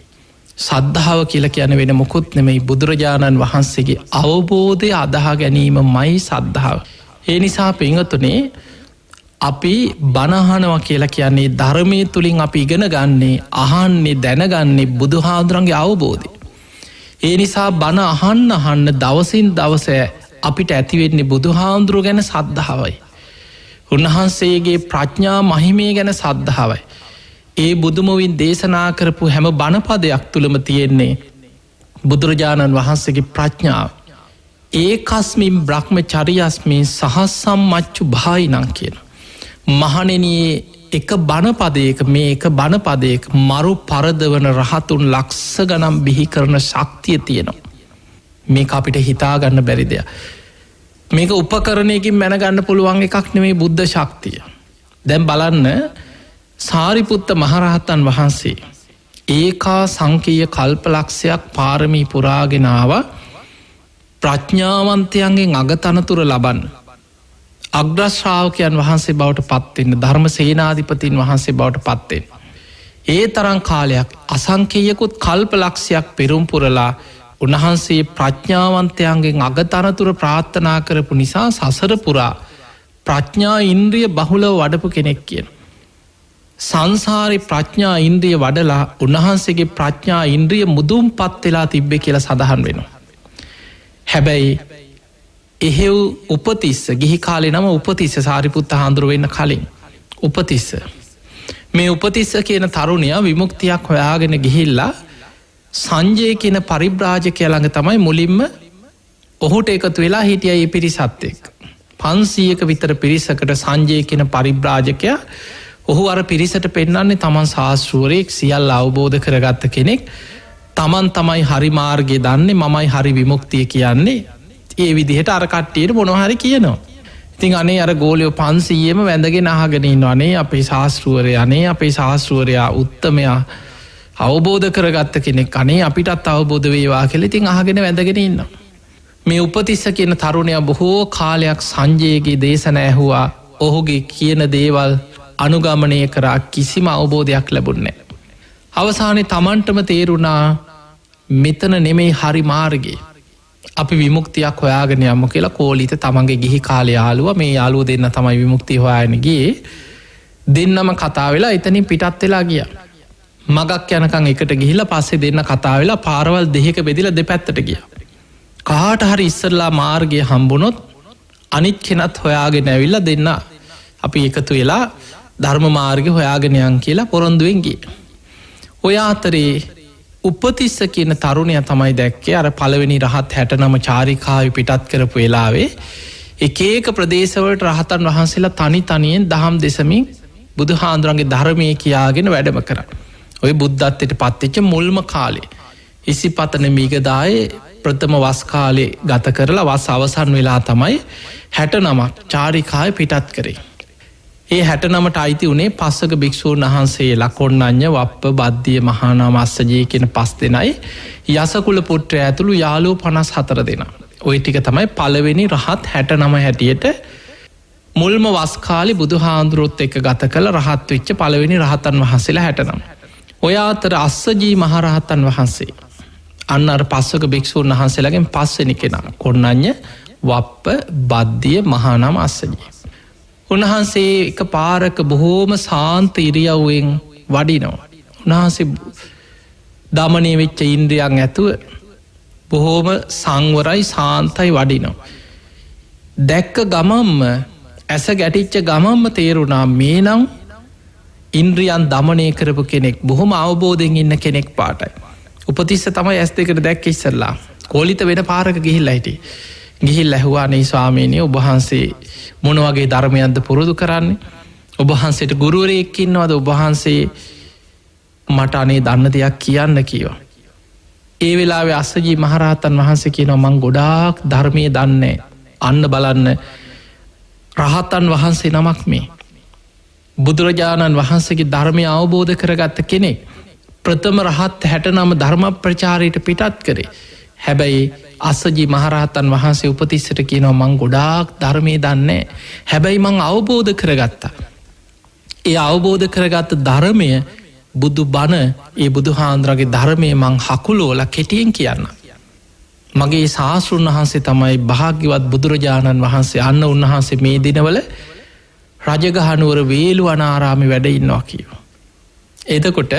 සද්ධාව කියලා කියන වෙන මොකුත් නෙමෙයි, බුදුරජාණන් වහන්සේගේ අවබෝධය අදහා ගැනීමමයි සද්ධාව. ඒ නිසා පින්වතුනේ අපි බණහනවා කියලා කියන්නේ ධර්මයේ තුලින් අපි ඉගෙන ගන්නේ, අහන්නේ, දැනගන්නේ බුදුහාමුදුරන්ගේ අවබෝධය. ඒ නිසා බණ අහන්න දවසින් දවස අපිට ඇති වෙන්නේ බුදුහාමුදුරුවෝ ගැන සද්ධාවයි. උන්වහන්සේගේ ප්‍රඥා මහිමය ගැන සද්ධාවයි. ඒ බුදුමුවින් දේශනා කරපු හැම බණපදයක් තුළම තියෙන්නේ බුදුරජාණන් වහන්සේගේ ප්‍රඥාව. ඒකස්මින් බ්‍රහ්මචර්යස්මින් සහස්සම් මච්චු භායිනං කියන. මහණෙනි එක බණපදයක මේ එක බණපදයක මරු පරදවන රහතුන් ලක්ෂ ගණන් බිහි කරන ශක්තිය තියෙනවා. මේක අපිට හිතාගන්න බැරි දෙයක්. මේක උපකරණයකින් මැනගන්න පුළුවන් එකක් නෙමේ බුද්ධ ශක්තිය. දැන් බලන්න සාරිපුත්ත මහරහතන් වහන්සේ ඒකා සංකීය කල්පලක්ෂයක් පාරමී පුරාගෙනාව ප්‍රඥාවන්තයන්ගෙන් අගතනතුර ලබන්න. අග්‍රශ්‍රාවකයන් වහන්සේ බවට පත්වෙන්න ධර්ම සේනාධිපතින් වහන්සේ බවට පත්වෙන්. ඒ තරං කාලයක් අසංකේයකුත් කල්ප ලක්ෂයක් පෙරුම්පුරලා උන්වහන්සේ ප්‍රඥාවන්තයන්ගෙන් අගතනතුර ප්‍රාර්ථනා කරපු නිසා සසරපුරා ප්‍රඥා ඉන්ද්‍රිය බහුලව වඩපු කෙනෙක් කියන. සංසාරි ප්‍රඥා ඉන්ද්‍රිය වඩලා උන්වහන්සේගේ ප්‍රඥා ඉන්ද්‍රිය මුදුම් පත් වෙලා තිබ්බේ කියලා සඳහන් වෙනවා. හැබැයි එහෙව් උපතිස්ස ගිහි කාලේ නම උපතිස්ස සාරිපුත්ත හාමුදුරුවෝ වෙන්න කලින් උපතිස්ස මේ උපතිස්ස කියන තරුණයා විමුක්තියක් හොයාගෙන ගිහිල්ලා සංජය කියන පරිබ්‍රාජකයා ළඟ තමයි මුලින්ම ඔහුට එකතු වෙලා හිටියා මේ පිරිසත් එක්ක. 500ක විතර පිරිසකට සංජය කියන පරිබ්‍රාජකයා ඔහු අර පිරිසට පෙන්වන්නේ තමන් ශාස්ත්‍රූවරයෙක් සියල්ල අවබෝධ කරගත්ත කෙනෙක්. තමන් තමයි හරි මාර්ගය දන්නේ මමයි හරි විමුක්තිය කියන්නේ. ඒ විදිහට අර කට්ටියට මොනවා හරි කියනවා. ඉතින් අනේ අර ගෝලියෝ 500ම වැඳගෙන අහගෙන ඉන්නවා. අනේ අපේ ශාස්ත්‍රූවරයා අනේ අපේ ශාස්ත්‍රූවරයා උත්තමයා අවබෝධ කරගත්ත කෙනෙක් අනේ අපිටත් අවබෝධ වේවා කියලා ඉතින් අහගෙන වැඳගෙන ඉන්නවා. මේ උපතිස්ස කියන තරුණයා බොහෝ කාලයක් සංජයගේ දේශන ඇහුවා. ඔහුගේ කියන දේවල් අනුගමනය කරා කිසිම අවබෝධයක් ලැබුණේ නැහැ. අවසානයේ තමන්ටම තේරුණා මෙතන නෙමෙයි හරි මාර්ගය. අපි විමුක්තියක් හොයාගෙන යමු කියලා කෝලිත තමන්ගේ ගිහි කාලේ යාළුවා මේ යාළුවෝ දෙන්න තමයි විමුක්තිය හොයාගෙන ගියේ. දෙන්නම කතා වෙලා එතනින් පිටත් වෙලා ගියා. මගක් යනකම් එකට ගිහිල්ලා පස්සේ දෙන්න කතා වෙලා පාරවල් දෙකක බෙදලා දෙපැත්තට ගියා. කාට හරි ඉස්සරලා මාර්ගය හම්බුනොත් අනිත් කෙනත් හොයාගෙන ඇවිල්ලා දෙන්න අපි එකතු වෙලා ධර්ම මාර්ගය හොයාගෙන යන් කියලා පොරොන්දුවෙන් ගියේ. ඔය අතරේ උපතිස්ස කියන තරුණයා තමයි දැක්කේ අර පළවෙනි රහත් 69 චාරිකාවේ පිටත් කරපු වෙලාවේ එක එක ප්‍රදේශවලට රහතන් වහන්සේලා තනි තනියෙන් දහම් දෙසමින් බුදුහාඳුරන්ගේ ධර්මයේ කියාගෙන වැඩම කරා. ඔය බුද්ධත්වයට පත්වෙච්ච මුල්ම කාලේ ඉසිපතන මිගදායේ ප්‍රථම වස් කාලේ ගත කරලා වස් අවසන් වෙලා තමයි 69ක් චාරිකාවේ පිටත් කරේ. ඒ 69ට අයිති උනේ පස්සක භික්ෂූන් වහන්සේලා කොණ්ණඤ්ඤ වප්ප බද්දිය මහානාම අස්සජී කියන 5 දෙනයි යසකුල පුත්‍රය ඇතුළු යාළුවෝ 54 දෙනා. ওই ටික තමයි පළවෙනි රහත් 69 හැටියට මුල්ම වස් කාලේ බුදුහාඳුරොත් එක්ක ගත කළ රහත් වෙච්ච පළවෙනි රහතන් වහන්සේලා 69. ඔය අතර අස්සජී මහරහතන් වහන්සේ අන්න අර පස්සක භික්ෂූන් වහන්සේලාගෙන් 5 වෙනි කෙනා කොණ්ණඤ්ඤ වප්ප බද්දිය මහානාම අස්සජී. උන්වහන්සේ එක පාරක බොහෝම සාන්ත ඉරියව්වෙන් වඩිනවා. උන්වහන්සේ දමනය වෙච්ච ඉන්ද්‍රියන් ඇතුව බොහෝම සංවරයි සාන්තයි වඩිනවා. දැක්ක ගමම්ම ඇස ගැටිච්ච ගමම්ම තේරුණා මේ නම් ඉන්ද්‍රියන් දමනය කරපු කෙනෙක් බොහොම අවබෝධයෙන් ඉන්න කෙනෙක් පාටයි. උපතිස්ස තමයි ඇස් දෙකට දැක්ක ඉස්සරලා කෝලිත වෙන පාරක ගිහිල්ලා හිටියේ. ගිහිල් ඇහුවා නේ ස්වාමීනි ඔබ වහන්සේ මොන වගේ ධර්මයක්ද පුරුදු කරන්නේ? ඔබ වහන්සේට ගුරුවරයෙක් ඉන්නවද? ඔබ වහන්සේ මට අනේ දන්න දෙයක් කියන්න කිව්වා. ඒ වෙලාවේ අස්සජී මහරහතන් වහන්සේ කියනවා මං ගොඩාක් ධර්මයේ දන්නේ. අන්න බලන්න රහතන් වහන්සේ නමක් මේ. බුදුරජාණන් වහන්සේගේ ධර්මය අවබෝධ කරගත්ත කෙනෙක්. ප්‍රථම රහත් 69 ධර්ම ප්‍රචාරයට පිටත් කරේ. හැබැයි අස්සජී මහරහතන් වහන්සේ උපතිස්සට කියනවා මං ගොඩාක් ධර්මයේ දන්නේ. හැබැයි මං අවබෝධ කරගත්තා. ඒ අවබෝධ කරගත්ත ධර්මය බුදු බණ ඒ බුදුහාඳුරගේ ධර්මය මං හකුලෝලා කෙටියෙන් කියන්න. මගේ ශාස්තෘන් වහන්සේ තමයි භාග්‍යවත් බුදුරජාණන් වහන්සේ. අන්න උන්වහන්සේ මේ දිනවල රජගහනුවර වේළුවනාරාමේ වැඩ ඉන්නවා කියනවා. එතකොට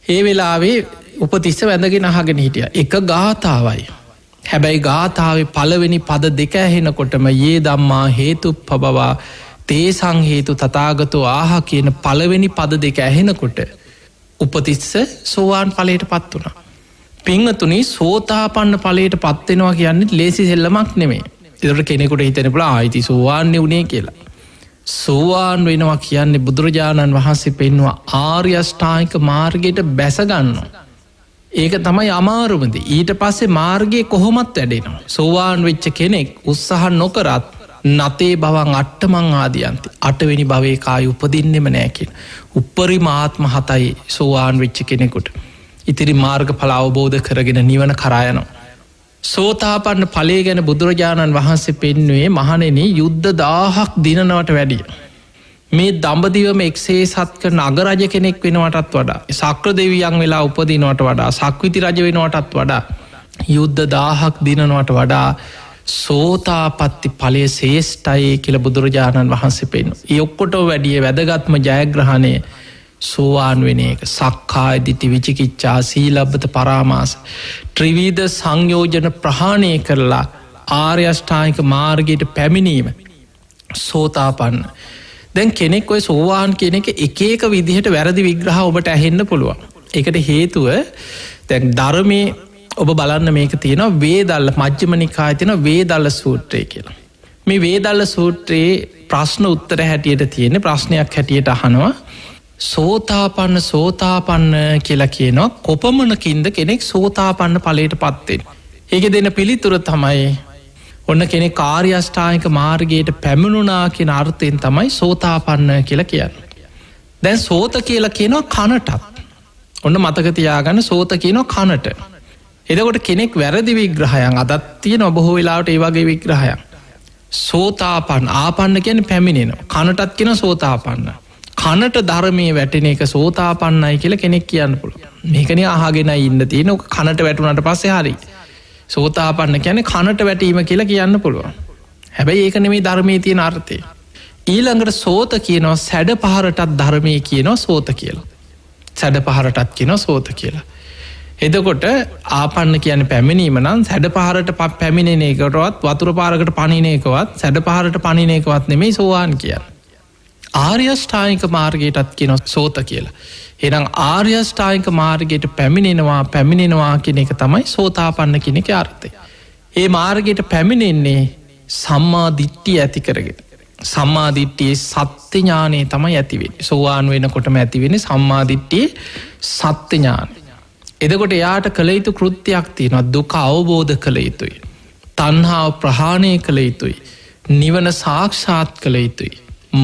ඒ වෙලාවේ උපතිස්ස වැඳගෙන අහගෙන හිටියා. එක ගාථාවයි. හැබැයි ගාථාවේ පළවෙනි පද දෙක ඇහෙනකොටම යේ ධම්මා හේතුප්පබවා තේසං හේතු තථාගතෝ ආහ කියන පළවෙනි පද දෙක ඇහෙනකොට උපතිස්ස සෝවාන් ඵලයට පත් වුණා. පින්වතුනි සෝතාපන්න ඵලයට පත් වෙනවා කියන්නේ ලේසි සෙල්ලමක් නෙමෙයි. ඒතර කෙනෙකුට හිතෙන්න පුළුවන් ආයිති සෝවාන් නෙුනේ කියලා. සෝවාන් වෙනවා කියන්නේ බුදුරජාණන් වහන්සේ පෙන්වුවා ආර්ය අෂ්ටාංගික මාර්ගයට බැස ගන්නවා. ඒක තමයි අමාරුම දේ. ඊට පස්සේ මාර්ගයේ කොහොමත් වැඩෙනවා. සෝවාන් වෙච්ච කෙනෙක් උත්සාහ නොකරත් නතේ භවං අට්ඨමං ආදියන්ති. 8 වෙනි භවයේ කායි උපදින්නෙම නැහැ කියන. උපරිම ආත්ම 7යි සෝවාන් වෙච්ච කෙනෙකුට. ඉතිරි මාර්ගඵල අවබෝධ කරගෙන නිවන කරා යනවා. සෝතාපන්න ඵලය ගැන බුදුරජාණන් වහන්සේ පෙන්නුවේ මහණෙනි යුද්ධ 1000ක් දිනනවට වැඩිය. මේ දඹදිවම එක්සේ සත් කරන අගරජ කෙනෙක් වෙනවටත් වඩා සක්‍ර දෙවියන් වෙලා උපදිනවට වඩා සක්විති රජ වෙනවටත් වඩා යුද්ධ 1000ක් දිනනවට වඩා සෝතාපට්ටි ඵලය ශ්‍රේෂ්ඨයි කියලා බුදුරජාණන් වහන්සේ පෙන්වනවා. ඒ ඔක්කොටම වැඩිය වැදගත්ම ජයග්‍රහණය සෝවාන් වෙන එක. සක්කාය දිට්ඨි විචිකිච්ඡා සීලබ්බත පරාමාස ත්‍රිවිධ සංයෝජන ප්‍රහාණය කරලා ආර්ය අෂ්ටාංගික මාර්ගයට පැමිණීම සෝතාපන්න. දැන් කෙනෙක් ඔය සෝවාන් කියන එක විදිහට වැරදි විග්‍රහ ඔබට ඇහෙන්න පුළුවන්. ඒකට හේතුව දැන් ධර්මයේ ඔබ බලන්න මේක තියෙනවා වේදල්ල මජ්ක්‍ධිම නිකායේ තියෙන වේදල්ල සූත්‍රය කියලා. මේ වේදල්ල සූත්‍රයේ ප්‍රශ්න උත්තර හැටියට තියෙන ප්‍රශ්නයක් හැටියට අහනවා සෝතාපන්න කියලා කියනවා කොපමණකින්ද කෙනෙක් සෝතාපන්න ඵලයට පත් වෙන්නේ. ඒකේ දෙන පිළිතුර තමයි ඔන්න කෙනෙක් ආර්ය අෂ්ටාංගික මාර්ගයට පැමිණුණා කියන අර්ථයෙන් තමයි සෝතාපන්න කියලා කියන්නේ. දැන් සෝත කියලා කියනවා කනටත්. ඔන්න මතක තියාගන්න සෝත කියනවා කනට. එතකොට කෙනෙක් වැරදි විග්‍රහයන් අදත් තියෙන බොහෝ වෙලාවට ඒ වගේ විග්‍රහයන්. සෝතාපන්න ආපන්න කියන්නේ පැමිණෙනවා. කනටත් කියන සෝතාපන්න. කනට ධර්මයේ වැටෙන එක සෝතාපන්නයි කියලා කෙනෙක් කියන්න පුළුවන්. මේකනේ අහගෙනයි ඉන්න තියෙන. ඔක කනට වැටුණාට පස්සේ හරි. සෝතාපන්න කියන්නේ කනට වැටීම කියලා කියන්න පුළුවන්. හැබැයි ඒක නෙමෙයි ධර්මයේ තියෙන අර්ථය. ඊළඟට සෝත කියනවා සැඩ පහරටත් ධර්මයේ කියනවා සෝත කියලා. සැඩ පහරටත් කියනවා සෝත කියලා. එතකොට ආපන්න කියන්නේ පැමිණීම නම් සැඩ පහරට පැමිණෙන එකටවත් වතුර පාරකට පනින එකවත් සැඩ පහරට පනින එකවත් නෙමෙයි සෝවාන් කියන්නේ. ආර්ය අෂ්ටාංගික මාර්ගයටත් කියනවා සෝත කියලා. එහෙනම් ආර්ය අෂ්ටාංගික මාර්ගයට පැමිණෙනවා කියන එක තමයි සෝතාපන්න කියන එකේ අර්ථය. ඒ මාර්ගයට පැමිණෙන්නේ සම්මා දිට්ඨිය ඇති කරගෙන. සම්මා දිට්ඨියේ සත්‍ය ඥානෙ තමයි ඇති වෙන්නේ. සෝවාන් වෙනකොටම ඇති වෙන්නේ සම්මා දිට්ඨියේ සත්‍ය ඥානෙ. එතකොට එයාට කළ යුතු කෘත්‍යයක් තියෙනවා. දුක අවබෝධ කළ යුතුයි. තණ්හාව ප්‍රහාණය කළ යුතුයි. නිවන සාක්ෂාත් කළ යුතුයි.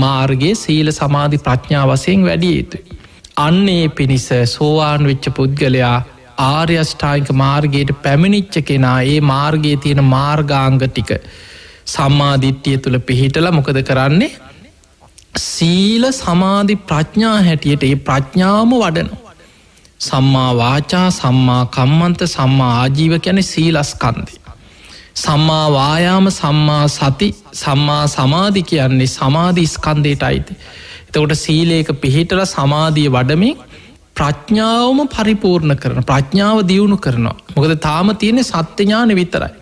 මාර්ගයේ සීල සමාධි ප්‍රඥා වශයෙන් වැඩි යුතුයි. අන්නේ පිණිස සෝවාන් වෙච්ච පුද්ගලයා ආර්ය අෂ්ටාංගික මාර්ගයට පැමිණිච්ච කෙනා ඒ මාර්ගයේ තියෙන මාර්ගාංග ටික සම්මා දිට්ඨිය තුල පිහිටලා මොකද කරන්නේ? සීල සමාධි ප්‍රඥා හැටියට ඒ ප්‍රඥාවම වඩනවා. සම්මා වාචා සම්මා කම්මන්ත සම්මා ආජීව කියන්නේ සීලස්කන්ධය. සම්මා වායාම සම්මා සති සම්මා සමාධි කියන්නේ සමාධි ස්කන්ධයටයි. එතකොට සීලයක පිහිටලා සමාධිය වඩමින් ප්‍රඥාවම පරිපූර්ණ කරන ප්‍රඥාව දියුණු කරනවා. මොකද තාම තියෙන්නේ සත්‍ය ඥානෙ විතරයි.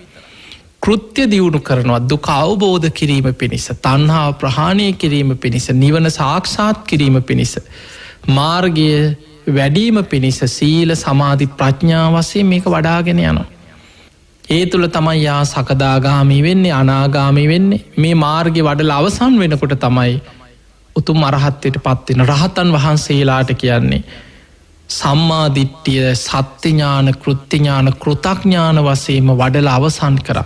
කෘත්‍ය දියුණු කරනවා දුක අවබෝධ කිරීම පිණිස, තණ්හාව ප්‍රහාණය කිරීම පිණිස, නිවන සාක්ෂාත් කිරීම පිණිස, මාර්ගය වැඩිම පිණිස සීල සමාධි ප්‍රඥා වශයෙන් මේක වඩාගෙන යනවා. ඒ තුළ තමයි යා සකදාගාමී වෙන්නේ, අනාගාමී වෙන්නේ. මේ මාර්ගය වඩලා අවසන් වෙනකොට තමයි උතුම් අරහත්ත්වයට පත් වෙන. රහතන් වහන්සේලාට කියන්නේ සම්මා දිට්ඨිය සත්‍ය ඥාන, කෘත්‍ය ඥාන, කෘතඥාන වශයෙන්ම වඩලා අවසන් කරා.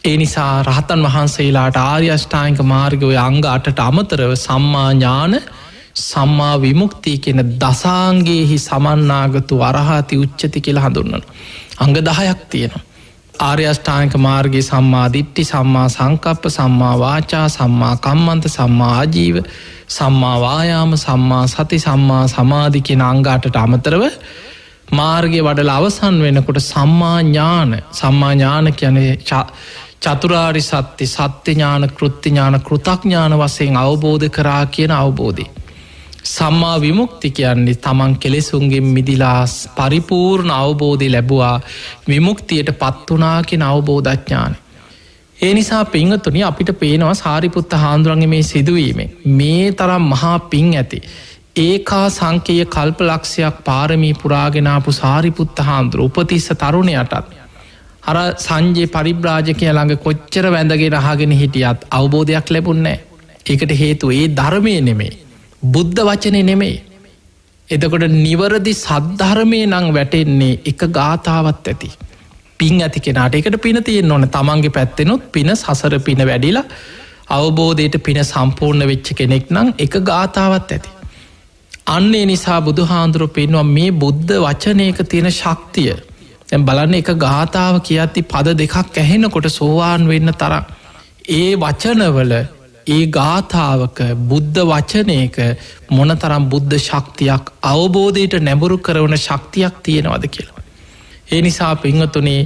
ඒ නිසා රහතන් වහන්සේලාට ආර්ය අෂ්ටාංගික මාර්ගයේ අංග 8ට අමතරව සම්මා ඥාන, සම්මා විමුක්තිය කියන දසාංගයේහි සමන්නාගතු අරහති උච්චති කියලා හඳුන්වනවා. අංග 10ක් තියෙනවා. ආර්ය අෂ්ටාංගික මාර්ගයේ සම්මා දිට්ඨි, සම්මා සංකප්ප, සම්මා වාචා, සම්මා කම්මන්ත, සම්මා ආජීව, සම්මා වායාම, සම්මා සති, සම්මා සමාධි කියන අංග 8ට අමතරව මාර්ගය වඩලා අවසන් වෙනකොට සම්මා ඥාන. සම්මා ඥාන කියන්නේ චතුරාර්ය සත්‍ය, සත්‍ය ඥාන, කෘත්‍ය ඥාන, කෘතඥාන වශයෙන් අවබෝධ කරා කියන අවබෝධය. සම්මා විමුක්ති කියන්නේ තමන් කෙලෙසුන්ගෙන් මිදිලා පරිපූර්ණ අවබෝධය ලැබුවා, විමුක්තියට පත් වුණා කියන අවබෝධඥානය. ඒ නිසා පින්වතුනි අපිට පේනවා සාරිපුත්ත හාමුදුරන්ගේ මේ සිදුවීමෙන් මේ තරම් මහා පින් ඇති ඒකා සංකේය කල්පලක්ෂයක් පාරමී පුරාගෙන ආපු සාරිපුත්ත හාමුදුරුවෝ උපතිස්ස තරුණයටත් අර සංජය පරිබ්‍රාජකයා ළඟ කොච්චර වැඳගෙන අහගෙන හිටියත් අවබෝධයක් ලැබුණේ නැහැ. ඒකට හේතුව ඒ ධර්මයේ නෙමෙයි, බුද්ධ වචනේ නෙමෙයි. එතකොට නිවරදි සද්ධර්මයේ නම් වැටෙන්නේ එක ගාථාවක් ඇති. පින් ඇති කෙනාට ඒකට පින තියෙන්න ඕන. තමන්ගේ පැත්තෙනුත් පින, සසර පින වැඩිලා අවබෝධයට පින සම්පූර්ණ වෙච්ච කෙනෙක් නම් එක ගාථාවක් ඇති. අන්න ඒ නිසා බුදුහාඳුරෝ පෙන්වුවා මේ බුද්ධ වචනයක තියෙන ශක්තිය. දැන් බලන්න එක ගාථාව කියද්දි පද දෙකක් ඇහෙනකොට සෝවාන් වෙන්න තරම් ඒ වචනවල ඒ ගාථාවක බුද්ධ වචනයක මොනතරම් බුද්ධ ශක්තියක් අවබෝධයට නැඹුරු කරවන ශක්තියක් තියෙනවද කියලා. ඒ නිසා පින්වතුනි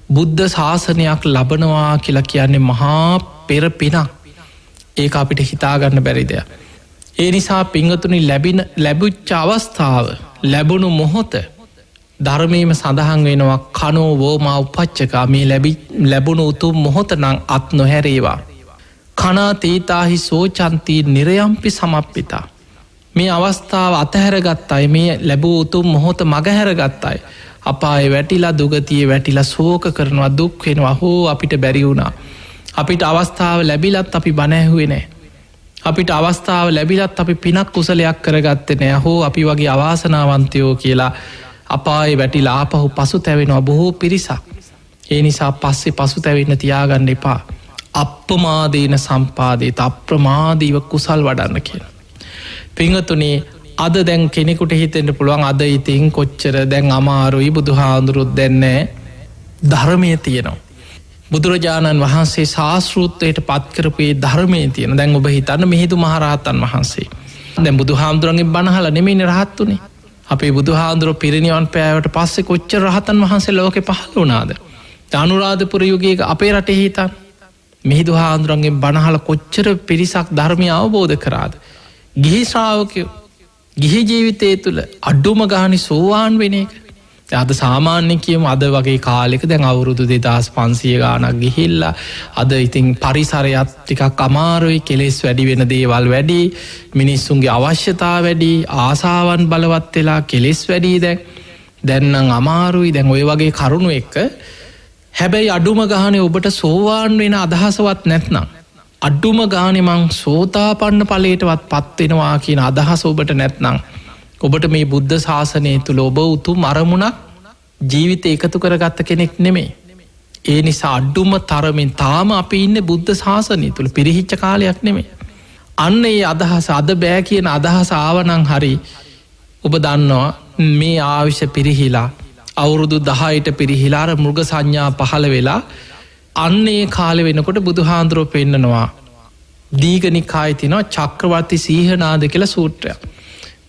බුද්ධ ශාසනයක් ලබනවා කියලා කියන්නේ මහා පෙර පිනක්. ඒක අපිට හිතාගන්න බැරි දෙයක්. ඒ නිසා පින්වතුනි ලැබුච්ච අවස්ථාව ලැබුණු මොහොත ධර්මයේම සඳහන් වෙනවා කනෝ වෝමා උපච්චකා මේ ලැබුණු උතුම් මොහොත නම් අත් නොහැරේවා. කනා තීතාහි සෝචන්ති නිරයම්පි සමප්පිතා. මේ අවස්ථාව අතහැරගත්තයි මේ ලැබූ උතුම් මොහොත මගහැරගත්තයි. අපාය වැටිලා දුගතිය වැටිලා සෝක කරනවා දුක් වෙනවා හෝ අපිට බැරි වුණා. අපිට අවස්ථාව ලැබිලත් අපි බණ ඇහුවේ නෑ. අපිට අවස්ථාව ලැබිලත් අපි පිනක් කුසලයක් කරගත්තේ නෑ හෝ අපි වගේ අවාසනාවන්තයෝ කියලා අපාය වැටිලා ආපහු පසුතැවෙනවා බොහෝ පිරිසක්. ඒ නිසා පස්සේ පසුතැවෙන්න තියාගන්න එපා. අප්‍රමාදීන සම්පාදේත අප්‍රමාදීව කුසල් වඩන්න කියලා. පින්වතුනි අද දැන් කෙනෙකුට හිතෙන්න පුළුවන් අද ඉතින් කොච්චර දැන් අමාරුයි බුදුහාඳුරුත් දැන්නේ ධර්මය තියෙනවා. බුදුරජාණන් වහන්සේ ශාස්තෘත්වයට පත්කරපුේ ධර්මය තියෙන දැන් ඔබ හිතන්න මිහිදු මහරහතන් වහන්සේ. දැන් බුදුහාමුදුරන්ගේ බණහල නෙමෙයිනේ රහත් උනේ. අපේ බුදුහාඳුර පිරිනිවන් පෑවට පස්සේ කොච්චර රහතන් වහන්සේ ලෝකෙ පහළ වුණාද. අනුරාධපුර යුගයක අපේ රටේ හිතන් මිහිදු හාමුදුරන්ගේ බණහල කොච්චර පිරිසක් ධර්මය අවබෝධ කරාද. ගිහි ශ්‍රාවකයෝ ගිහි ජීවිතය තුළ අඩ්ඩුම ගානි සෝවාන් වෙන එක. අද සාමාන්‍ය කියම අද වගේ කාලෙක දැන් අවුරුදු 2500 ගානක් ගිහිල්ලා අද ඉතින් පරිසරයත් ටිකක් අමාරුයි කෙලෙස් වැඩි වෙන දේවල් වැඩි මිනිස්සුන්ගේ අවශ්‍යතා වැඩි ආසාවන් බලවත් වෙලා කෙලෙස් වැඩි දැන්නම් අමාරුයි දැන් ඔය වගේ කරුණු එක්ක හැබැයි අඩුම ගානේ ඔබට සෝවාන් වෙන අදහසවත් නැත්නම් අඩුම ගානේ මං සෝතාපන්න ඵලයටවත් පත් වෙනවා කියන අදහස ඔබට නැත්නම් ඔබට මේ බුද්ධ ශාසනය තුළ ඔබ උතුම් අරමුණක් ජීවිතය එකතු කරගත්ත කෙනෙක් නෙමේ. ඒ නිසා අඩ්ඩුම තරමින් තාම අපි ඉන්න බුද්ධ ශාසනය තුළ පිරිහිච්ච කාලයක් නෙමේ. අන්න ඒ අදහස අද බෑ කියන අදහස ආවනං හරි ඔබ දන්නවා මේ ආවිෂ පිරිහිලා අවුරුදු 10ට පිරිහිලාර මෘග සංඥා පහළ වෙලා අන්නේ කාල වෙනකොට බුදුහාඳුරෝ පෙන්නනවා දීඝනිකායේ තියෙනවා චක්‍රවර්ති සීහනාද කියලා සූත්‍රයක්.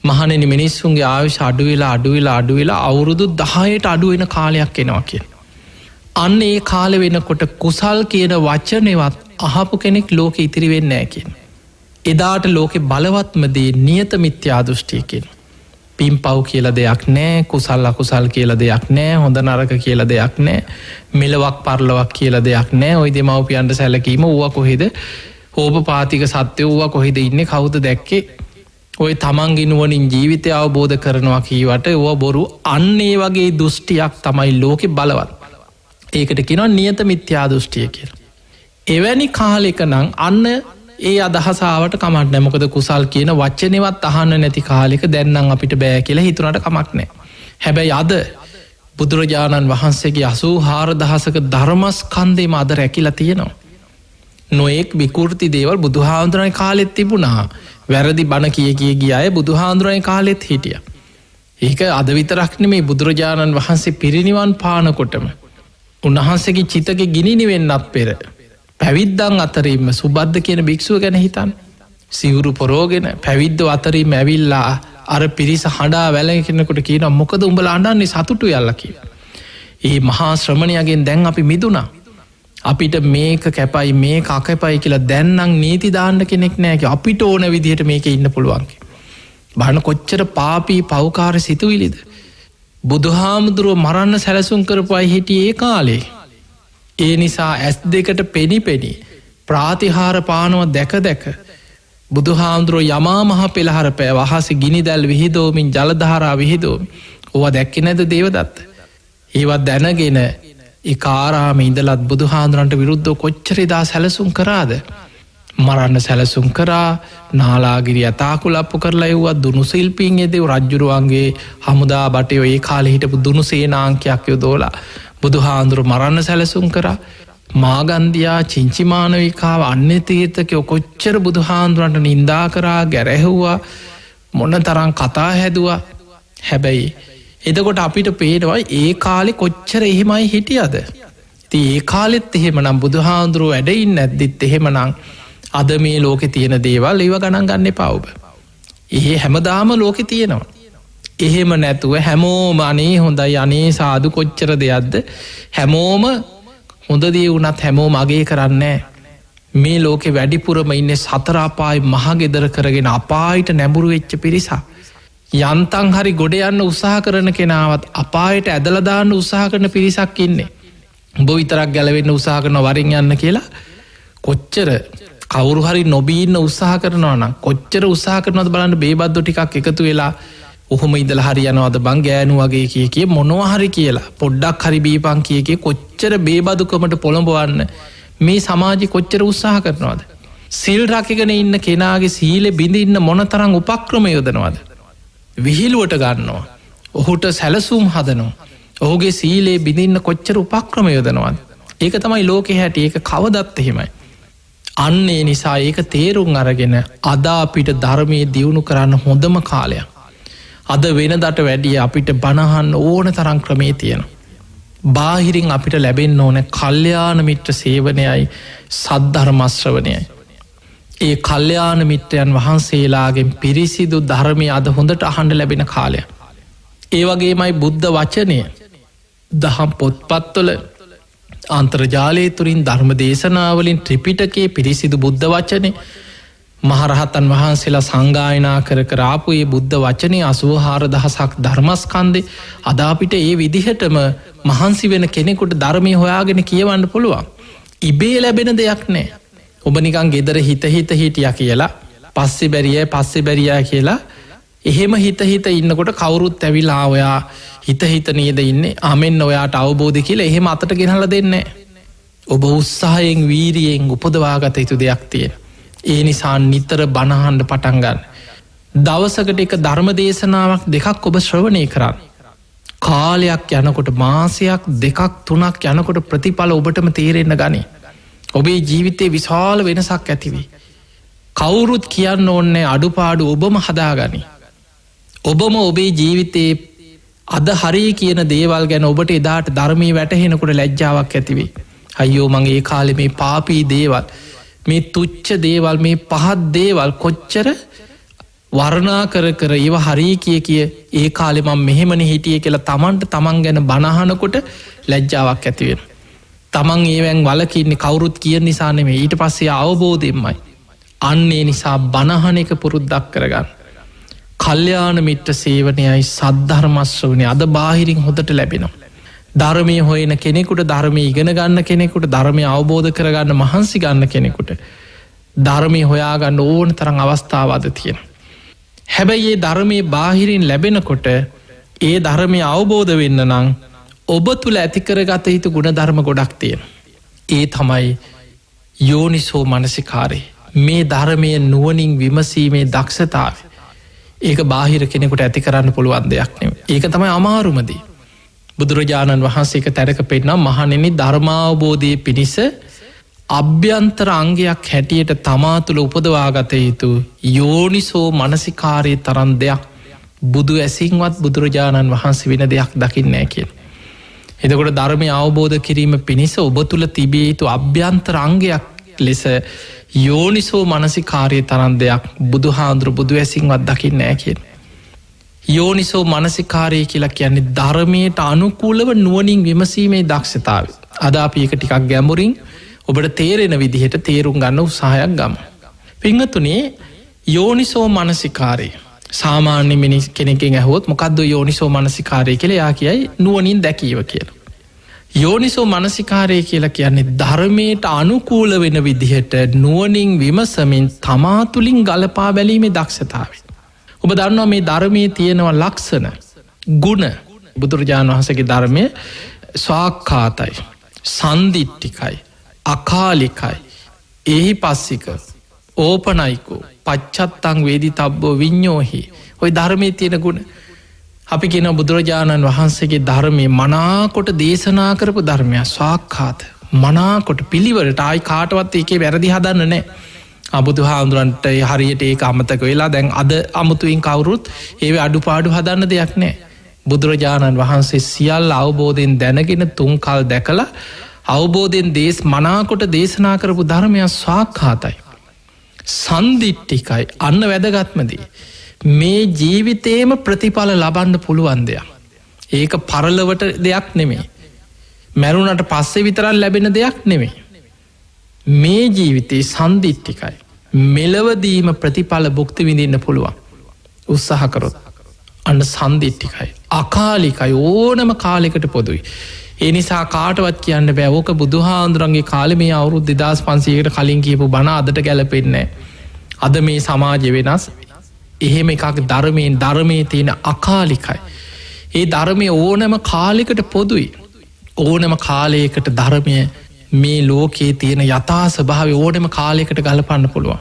මහණෙනි මිනිස්සුන්ගේ ආයුෂ අඩුවෙලා අවුරුදු 10ට අඩු වෙන කාලයක් එනවා කියන. අන්න ඒ කාලෙ වෙනකොට කුසල් කියන වචනේවත් අහපු කෙනෙක් ලෝකෙ ඉතිරි වෙන්නේ නැහැ කියන. එදාට ලෝකෙ බලවත්ම දේ නියත මිත්‍යා දෘෂ්ටිය කියන. පින්පව් කියලා දෙයක් නැහැ, කුසල් අකුසල් කියලා දෙයක් නැහැ, හොඳ නරක කියලා දෙයක් නැහැ, මෙලවක් පරලොවක් කියලා දෙයක් නැහැ. ওই දෙමව්පියන්ට සැලකීම ඌවා කොහෙද? ඕපපාතික සත්‍ය ඌවා කොහෙද ඉන්නේ? කවුද දැක්කේ? ඔය තමන්ගේ නුවණින් ජීවිතය අවබෝධ කරනවා කීවට ඕවා බොරු. අන්න ඒ වගේ දෘෂ්ටියක් තමයි ලෝකෙ බලවත්. ඒකට කියනවා නියත මිත්‍යා දෘෂ්ටිය කියලා. එවැනි කාලෙක නම් අන්න ඒ අදහස ආවට කමක් නැහැ. මොකද කුසල් කියන වචනේවත් අහන්න නැති කාලෙක දැන් නම් අපිට බෑ කියලා හිතුණාට කමක් නැහැ. හැබැයි අද බුදුරජාණන් වහන්සේගේ 84000ක ධර්මස්කන්ධේම අද රැකිලා තියෙනවා. නොඑක් විකෘති දේවල් බුදුහාමුදුරන්ගේ කාලෙත් තිබුණා. වැරදි බණ කිය ගිය අය බුදුහාඳුරන්ගේ කාලෙත් හිටියා. ඒක අද විතරක් නෙමෙයි බුදුරජාණන් වහන්සේ පිරිනිවන් පානකොටම උන්වහන්සේගේ චිතකේ ගිනි නිවෙන්නත් පෙර පැවිද්දන් අතරින්ම සුබද්ද කියන භික්ෂුව ගැන හිතන්න. සිවුරු පොරෝගෙන පැවිද්දෝ අතරින්ම ඇවිල්ලා අර පිරිස හඬා වැළකෙනකොට කියනවා මොකද උඹලා අඬන්නේ සතුටු යල්ලා කියලා. ඒ මහා ශ්‍රමණයාගෙන් දැන් අපි මිදුණා. අපිට මේක කැපයි මේක අකැපයි කියලා දැන්නම් නීති දාන්න කෙනෙක් නැහැ කිය. අපිට ඕන විදිහට මේකේ ඉන්න පුළුවන් කිය. බලන්න කොච්චර පාපී පව්කාර සිතුවිලිද. බුදුහාමුදුරුව මරන්න සැලසුම් කරපු අය හිටියේ ඒ කාලේ. ඒ නිසා ඇස් දෙකට පෙනි ප්‍රාතිහාර පානව දැක බුදුහාමුදුරුව යමා මහ පෙළහර පෑ වහසේ ගිනිදැල් විහිදෝමින් ජලධාරා විහිදෝමින් ඕවා දැක්කේ නැද්ද දේවදත්ත? ඒවත් දැනගෙන ඒ කාරාම ඉඳලත් බුදුහාඳුරන්ට විරුද්ධව කොච්චර එදා සැලසුම් කරාද? මරන්න සැලසුම් කරා, නාලාගිරි අතාකුලප්පු කරලා එව්වා, දුනු ශිල්පීන් යෙදෙව් රජුරුවන්ගේ හමුදා බටේ ඒ කාලේ හිටපු දුනු සේනාංකයක් යොදවලා බුදුහාඳුර මරන්න සැලසුම් කරා. මාගන්දියා චිංචිමානවිකාව අන්‍ය තීර්ථකයෝ කොච්චර බුදුහාඳුරන්ට නින්දා කරා, ගැරැහුවා, මොන තරම් කතා හැදුවා. හැබැයි එතකොට අපිට පේනවා ඒ කාලෙ කොච්චර එහෙමයි හිටියද. ති ඒ කාලෙත් එහෙමනම් බුදුහාන්දුරුව වැඩයින් ඇද්දිත් එහෙමනං අද මේ ලෝකෙ තියෙන දේවල් ඒව ගණන් ගන්න එපා ඔබ. ඒ හැමදාම ලෝකෙ තියෙනවා. එහෙම නැතුව හැමෝම අනේ හොඳයි අනේ සාදු කොච්චර දෙයක්ද හැමෝම හොඳදී වුණත් හැමෝම අගේ කරන්නේ මේ ලෝකෙ වැඩිපුරම ඉන්න සතරාපායි මහගෙදර කරගෙන අපායට නැඹුරු වෙච්ච පිරිසා. යන්තන් හරි ගොඩ යන්න උත්සාහ කරන කෙනාවත් අපායට ඇදලදාන්න උත්සාහ කරන පිරිසක් ඉන්නේ. උඹ විතරක් ගැලවෙන්න උත්සාහ කරන වරින් යන්න කියලා කොච්චර කවුරු හරි නොබීන්න උත්සාහ කරනවා නම් කොච්චර උත්සාහ කරනවද බලන්න බේබද්දෝ ටිකක් එකතු වෙලා ඔහොම ඉඳලා හරි යනවද බං ගෑනු වගේ කිය මොනවා හරි කියලා පොඩ්ඩක් හරි බීපන් කිය කොච්චර බේබදුකමට පොළඹවන්න මේ සමාජෙ කොච්චර උත්සාහ කරනවද. සිල් රැකගෙන ඉන්න කෙනාගේ සීලෙ බිඳින්න මොනතරම් උපක්‍රම යොදනවද. විහිළුවට ගන්නවා. ඔහුට සැලසුම් හදනවා. ඔහුගේ සීලේ බිඳින්න කොච්චර උපක්‍රම යොදනවද. ඒක තමයි ලෝකෙ හැටි ඒක කවදත් එහෙමයි. අන්නේ නිසා ඒක තේරුම් අරගෙන අදා අපිට ධර්මය දියුණු කරන්න හොඳම කාලයක්. අද වෙනදට වැඩිය අපිට බණහන්න ඕන තරම් ක්‍රමේ තියෙන. බාහිරින් අපිට ලැබෙන්න ඕන කල්්‍යාන මිත්‍ර සේවනයයි සද්ධර්මශ්‍රවනයයි. ඒ කල්්‍යාන මිත්‍රයන් වහන්සේලාගෙන් පිරිසිදු ධර්මය අද හොඳට අහන්ඩ ලැබෙන කාලය. ඒ වගේමයි බුද්ධ වචනය දහම් පොත්පත්වල අන්තර්ජාලය තුරින් ධර්ම දේශනාවලින් ත්‍රිපිටකේ පිරිසිදු බුද්ධ වචනය මහරහතන් වහන්සේලා සංගායනා කරාපුයේ බුද්ධ වචනය 84,000ක් ධර්මස්කන්දේ අදාපිට ඒ විදිහටම මහන්සි වෙන කෙනෙකුට ධර්මය හොයාගෙන කියවන්න පුළුවන්. ඉබේ ලැබෙන දෙයක් නෑ. ඔබ නිකන් ගෙදර හිත හිටිය කියලා පස්සෙ බැරිය කියලා එහෙම හිත ඉන්නකොට කවුරුත් ඇවිලා ඔයා හිත නේද ඉන්න අමෙන් ඔයාට අවබෝධ කියලා එහෙම අතට ගෙනහල දෙන්න. ඔබ උත්සාහයෙන් වීරියෙන් උපදවාගත යුතු දෙයක් තියෙන. ඒ නිසා නිතර බණහන්ඩ පටන්ගන්න. දවසකට එක ධර්ම දේශනාවක් දෙකක් ඔබ ශ්‍රවණය කරන්න. කාලයක් යනකොට මාසයක් 2-3ක් යනකොට ප්‍රතිඵල ඔබටම තේරෙන්න ගනී. ඔබේ ජීවිතේ විශාල වෙනසක් ඇතිවී. කවුරුත් කියන්න ඕන්නේ අඩුපාඩු ඔබම හදාගනි. ඔබම ඔබේ ජීවිතේ අද හරි කියන දේවල් ගැන ඔබට එදාට ධර්මී වැටහෙනකොට ලැජ්ජාවක් ඇතිවේ. අයියෝ මගේ ඒ කාලෙ මේ පාපී දේවල් මේ තුච්ච දේවල් මේ පහත් දේවල් කොච්චර වර්ණා කර ඒව හරි කිය ඒ කාලෙ මම මෙහෙමන හිටිය කියලා තමන්ට තමන් ගැන බණහනකොට ලැජ්ජාවක් ඇතිවෙන. තමන් ඒවැන් වලකින්නේ කවුරුත් කිය නිසා නෙමේ ඊට පස්සේ අවබෝධයෙන්මයි. අන්නේ නිසා බණහන එක පුරුද්දක් කරගන්න. කල්්‍යාන මිත්‍ර සේවනයයි සද්ධර්මශ්‍රවනය අද බාහිරින් හොඳට ලැබෙනවා. ධර්මය හොයන කෙනෙකුට ධර්මය ඉගෙන ගන්න කෙනෙකුට ධර්මය අවබෝධ කරගන්න මහන්සි ගන්න කෙනෙකුට ධර්මය හොයාගන්න ඕන තරම් අවස්ථාවද තියෙන. හැබැයි ඒ ධර්මය බාහිරින් ලැබෙනකොට ඒ ධර්මය අවබෝධ වෙන්න නං ඔබ තුළ ඇතිකරගත යුතු ගුණ ධර්ම ගොඩක් තියෙන. ඒ තමයි යෝනිසෝ මනසිකාරේ මේ ධර්මය නුවනින් විමසීමේ දක්ෂතාව. ඒක බාහිර කෙනෙකුට ඇති කරන්න පුළුවන් දෙයක් නෙව. ඒක තමයි අමාරුමදී. බුදුරජාණන් වහන්සේක තැරක පෙන්නම් මහනෙනි ධර්මාවබෝධය පිණිස අභ්‍යන්තර අංගයක් හැටියට තමා තුළ උපදවාගත යුතු යෝනිසෝ මනසිකාරය තරන් දෙයක් බුදු ඇසින්වත් බුදුරජාණන් වහන්සේ වෙන දෙයක් දකින්නෑ කියෙන්. එදකොට ධර්මය අවබෝධ කිරීම පිණිස ඔබ තුළ තිබිය යුතු අභ්‍යන්තර අංගයක් ලෙස යෝනිසෝ මනසිකාරය තරන් දෙයක් බුදු හාන්දුරු බුදු ඇසින්වත් දකින්නෑ කියෙන්. යෝනිසෝ මනසිකාරය කියලා කියන්නේ ධර්මයට අනුකූලව නුවනින් විමසීමේ දක්ෂතාව. අද අපි එක ටිකක් ගැඹුරින් ඔබට තේරෙන විදිහට තේරුම් ගන්න උත්සාහයක් ගම. පිංහතුනේ යෝනිසෝ මනසිකාරය සාමාන්‍ය මිනිස් කෙනෙකින් ඇහොත් මොකක්ද යෝනිසෝ මනසිකාරය කියල යා කියයි නුවනින් දැකීව කියලා. යෝනිසෝ මනසිකාරය කියලා කියන්නේ ධර්මයට අනුකූල වෙන විදිහට නුවනින් විමසමින් තමා තුළින් ගලපා බැලීමේ දක්ෂතාව. ඔබ දන්නවා මේ ධර්මය තියෙනවා ලක්ෂණ ගුණ බුදුරජාණන් වහසගේ ධර්මය ස්වාක්ඛාතයි සන්දිට්ටිකයි අකාලිකයි එහි පස්සික ඕපනයිකෝ පච්චත්තං වේදි තබ්බෝ විඤ්ඥෝහි ඔය ධර්මය තියෙන ගුණ අපි කියන බුදුරජාණන් වහන්සේගේ ධර්මය මනාකොට දේශනා කරපු ධර්මයක් ස්වාක්ඛාත මනාකොට පිළිවලට ආයි කාටවත් ඒකේ වැරදි හදන්න නෑ අබුදු හාමුදුරන්ට හරියට ඒ අමතක වෙලා දැන් අද අමුතුයින් කවුරුත් ඒ අඩුපාඩු හදන්න දෙයක් නෑ බුදුරජාණන් වහන්සේ සියල්ල අවබෝධයෙන් දැනගෙන තුන්කල් දැකලා අවබෝධයෙන් මනාකොට දේශනා කරපු ධර්මයක් ස්වාක්ඛාතයි. සන්දිට්ඨිකයි. අන්න වැදගත්මදී. මේ ජීවිතේම ප්‍රතිඵල ලබන්න පුළුවන් දෙයක්. ඒක පරලොවට දෙයක් නෙමේ. මැරුණට පස්සේ විතරක් ලැබෙන දෙයක් නෙමේ. මේ ජීවිතේ සන්දිට්ඨිකයි. මෙලවදීම ප්‍රතිඵල භුක්ති විඳින්න පුළුවන්. උත්සාහ කරොත්. අන්න සන්දිට්ඨිකයි. අකාලිකයි. ඕනම කාලෙකට පොදුයි. ඒ නිසා කාටවත් කියන්න බෑ ඕක බුදුහාඳුරන්ගේ කාලේ මේ අවුරුදු 2500කට කලින් කියපු බණ අදට ගැලපෙන්නේ නැහැ. අද මේ සමාජය වෙනස්. එහෙම එකක් ධර්මයේ තියෙන අකාලිකයි. ඒ ධර්මය ඕනම කාලයකට පොදුයි. ඕනම කාලයකට ධර්මය මේ ලෝකයේ තියෙන යථා ස්වභාවය ඕනම කාලයකට ගලපන්න පුළුවන්.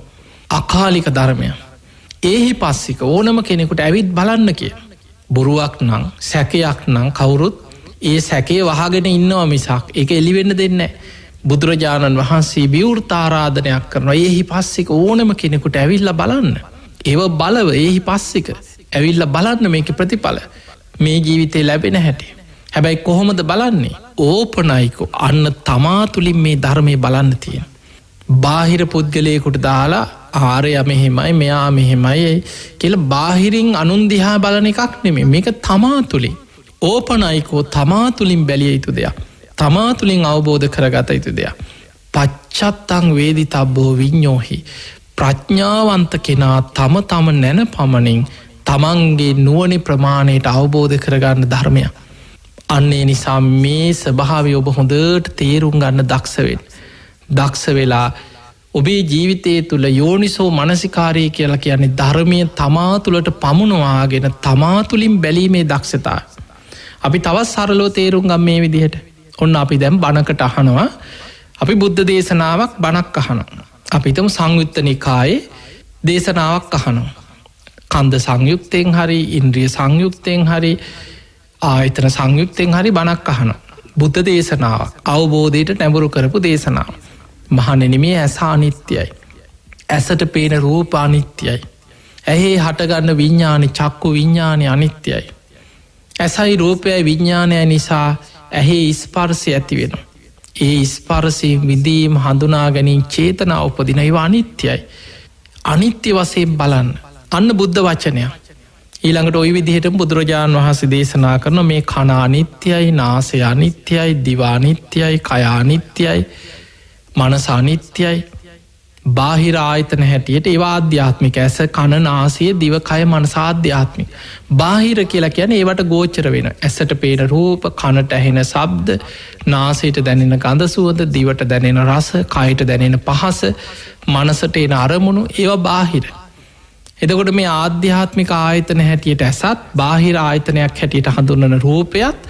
අකාලික ධර්මය. ඒහි පස්සික ඕනම කෙනෙකුට ඇවිත් බලන්න කිය. බොරුවක් නම් සැකයක් නම් කවුරුත් ඒ සැකේ වහගෙන ඉන්නවා මිසක් ඒක එළිවෙන්න දෙන්නේ බුදුරජාණන් වහන්සේ විවෘතාරාධනයක් කරනවා. ඒහි පස්සික ඕනම කෙනෙකුට ඇවිල්ලා බලන්න. ඒව බලව ඒහි පස්සික ඇවිල්ලා බලන්න මේක ප්‍රතිඵල මේ ජීවිතේ ලැබෙන හැටි. හැබැයි කොහොමද බලන්නේ? ඕපනයිකෝ අන්න තමා තුළින් මේ ධර්මය බලන්න තියෙන. බාහිර පුද්ගලයකුට දාලා ආරය මෙහෙමයි මෙයා මෙහෙමයි කියලා බාහිරින් අනුන් දිහා බලන එකක් නෙමෙයි. මේක තමා තුළින් ඕපනයිකෝ තමා තුළින් බැලිය යුතු දෙයක්. තමා තුළින් අවබෝධ කරගත යුතු දෙයක්. පච්චත්තං වේදිතබ්බෝ විඤ්ඤෝහි. ප්‍රඥාවන්ත කෙනා තම නැන පමණින් තමන්ගේ නුවණ ප්‍රමාණයට අවබෝධ කරගන්න ධර්මයක්. අන්නේ නිසා මේ ස්වභාවය ඔබ හොඳට තේරුම් ගන්න දක්ෂ වෙන්න. දක්ෂ වෙලා ඔබේ ජීවිතය තුළ යෝනිසෝ මනසිකාරය කියලා කියන්නේ ධර්මය තමා තුළට පමුණවාගෙන තමා තුළින් බැලීමේ දක්ෂතා. අපි තවත් සරලෝ තේරුම් ගම් මේ විදිහට. ඔන්න අපි දැම් බණකට අහනවා. අපි බුද්ධ දේශනාවක් බණක් අහනවා. අපිතම සංයුත්ත නිකායේ දේශනාවක් අහනවා. කන්ද සංයුක්තයෙන් හරි ඉන්ද්‍රිය සංයුක්තයෙන් හරි ආයතන සංයුක්තයෙන් හරි බණක් අහනවා. බුද්ධ දේශනාවක් අවබෝධයට නැඹුරු කරපු දේශනාව. මහණෙනි ඇස අනිත්‍යයි. ඇසට පේන රූප අනිත්‍යයි. ඇහි හටගන්න විඤ්ඤාණය චක්කු විඤ්ඤාණය අනිත්‍යයි. ඇසයි රූපයයි විඤ්ඤාණය නිසා ඇහි ස්පර්ශය ඇති වෙනවා. ඒ ස්පර්ශයෙන් විඳීම හඳුනා ගැනීම චේතනාව උපදින ඒවා අනිත්‍යයි. අනිත්‍ය වශයෙන් බලන්න. අන්න බුද්ධ වචනය. ඊළඟට ওই විදිහට බුදුරජාණන් වහන්සේ දේශනා කරන මේ කන අනිත්‍යයි, නාසය අනිත්‍යයි, දිව අනිත්‍යයි, කය අනිත්‍යයි, මනස අනිත්‍යයි. බාහිර ආයතන හැටියට ඒවා ආධ්‍යාත්මික. ඇස කන නාසය දිව කය මනස ආධ්‍යාත්මික. බාහිර කියලා කියන්නේ ඒවට ගෝචර වෙන. ඇසට පේන රූප, කනට ඇහෙන ශබ්ද, නාසයට දැනෙන ගඳ සුවඳ, දිවට දැනෙන රස, කයට දැනෙන පහස, මනසට එන අරමුණු ඒවා බාහිර. එතකොට මේ ආධ්‍යාත්මික ආයතන හැටියට ඇසත් බාහිර ආයතනයක් හැටියට හඳුන්වන රූපයත්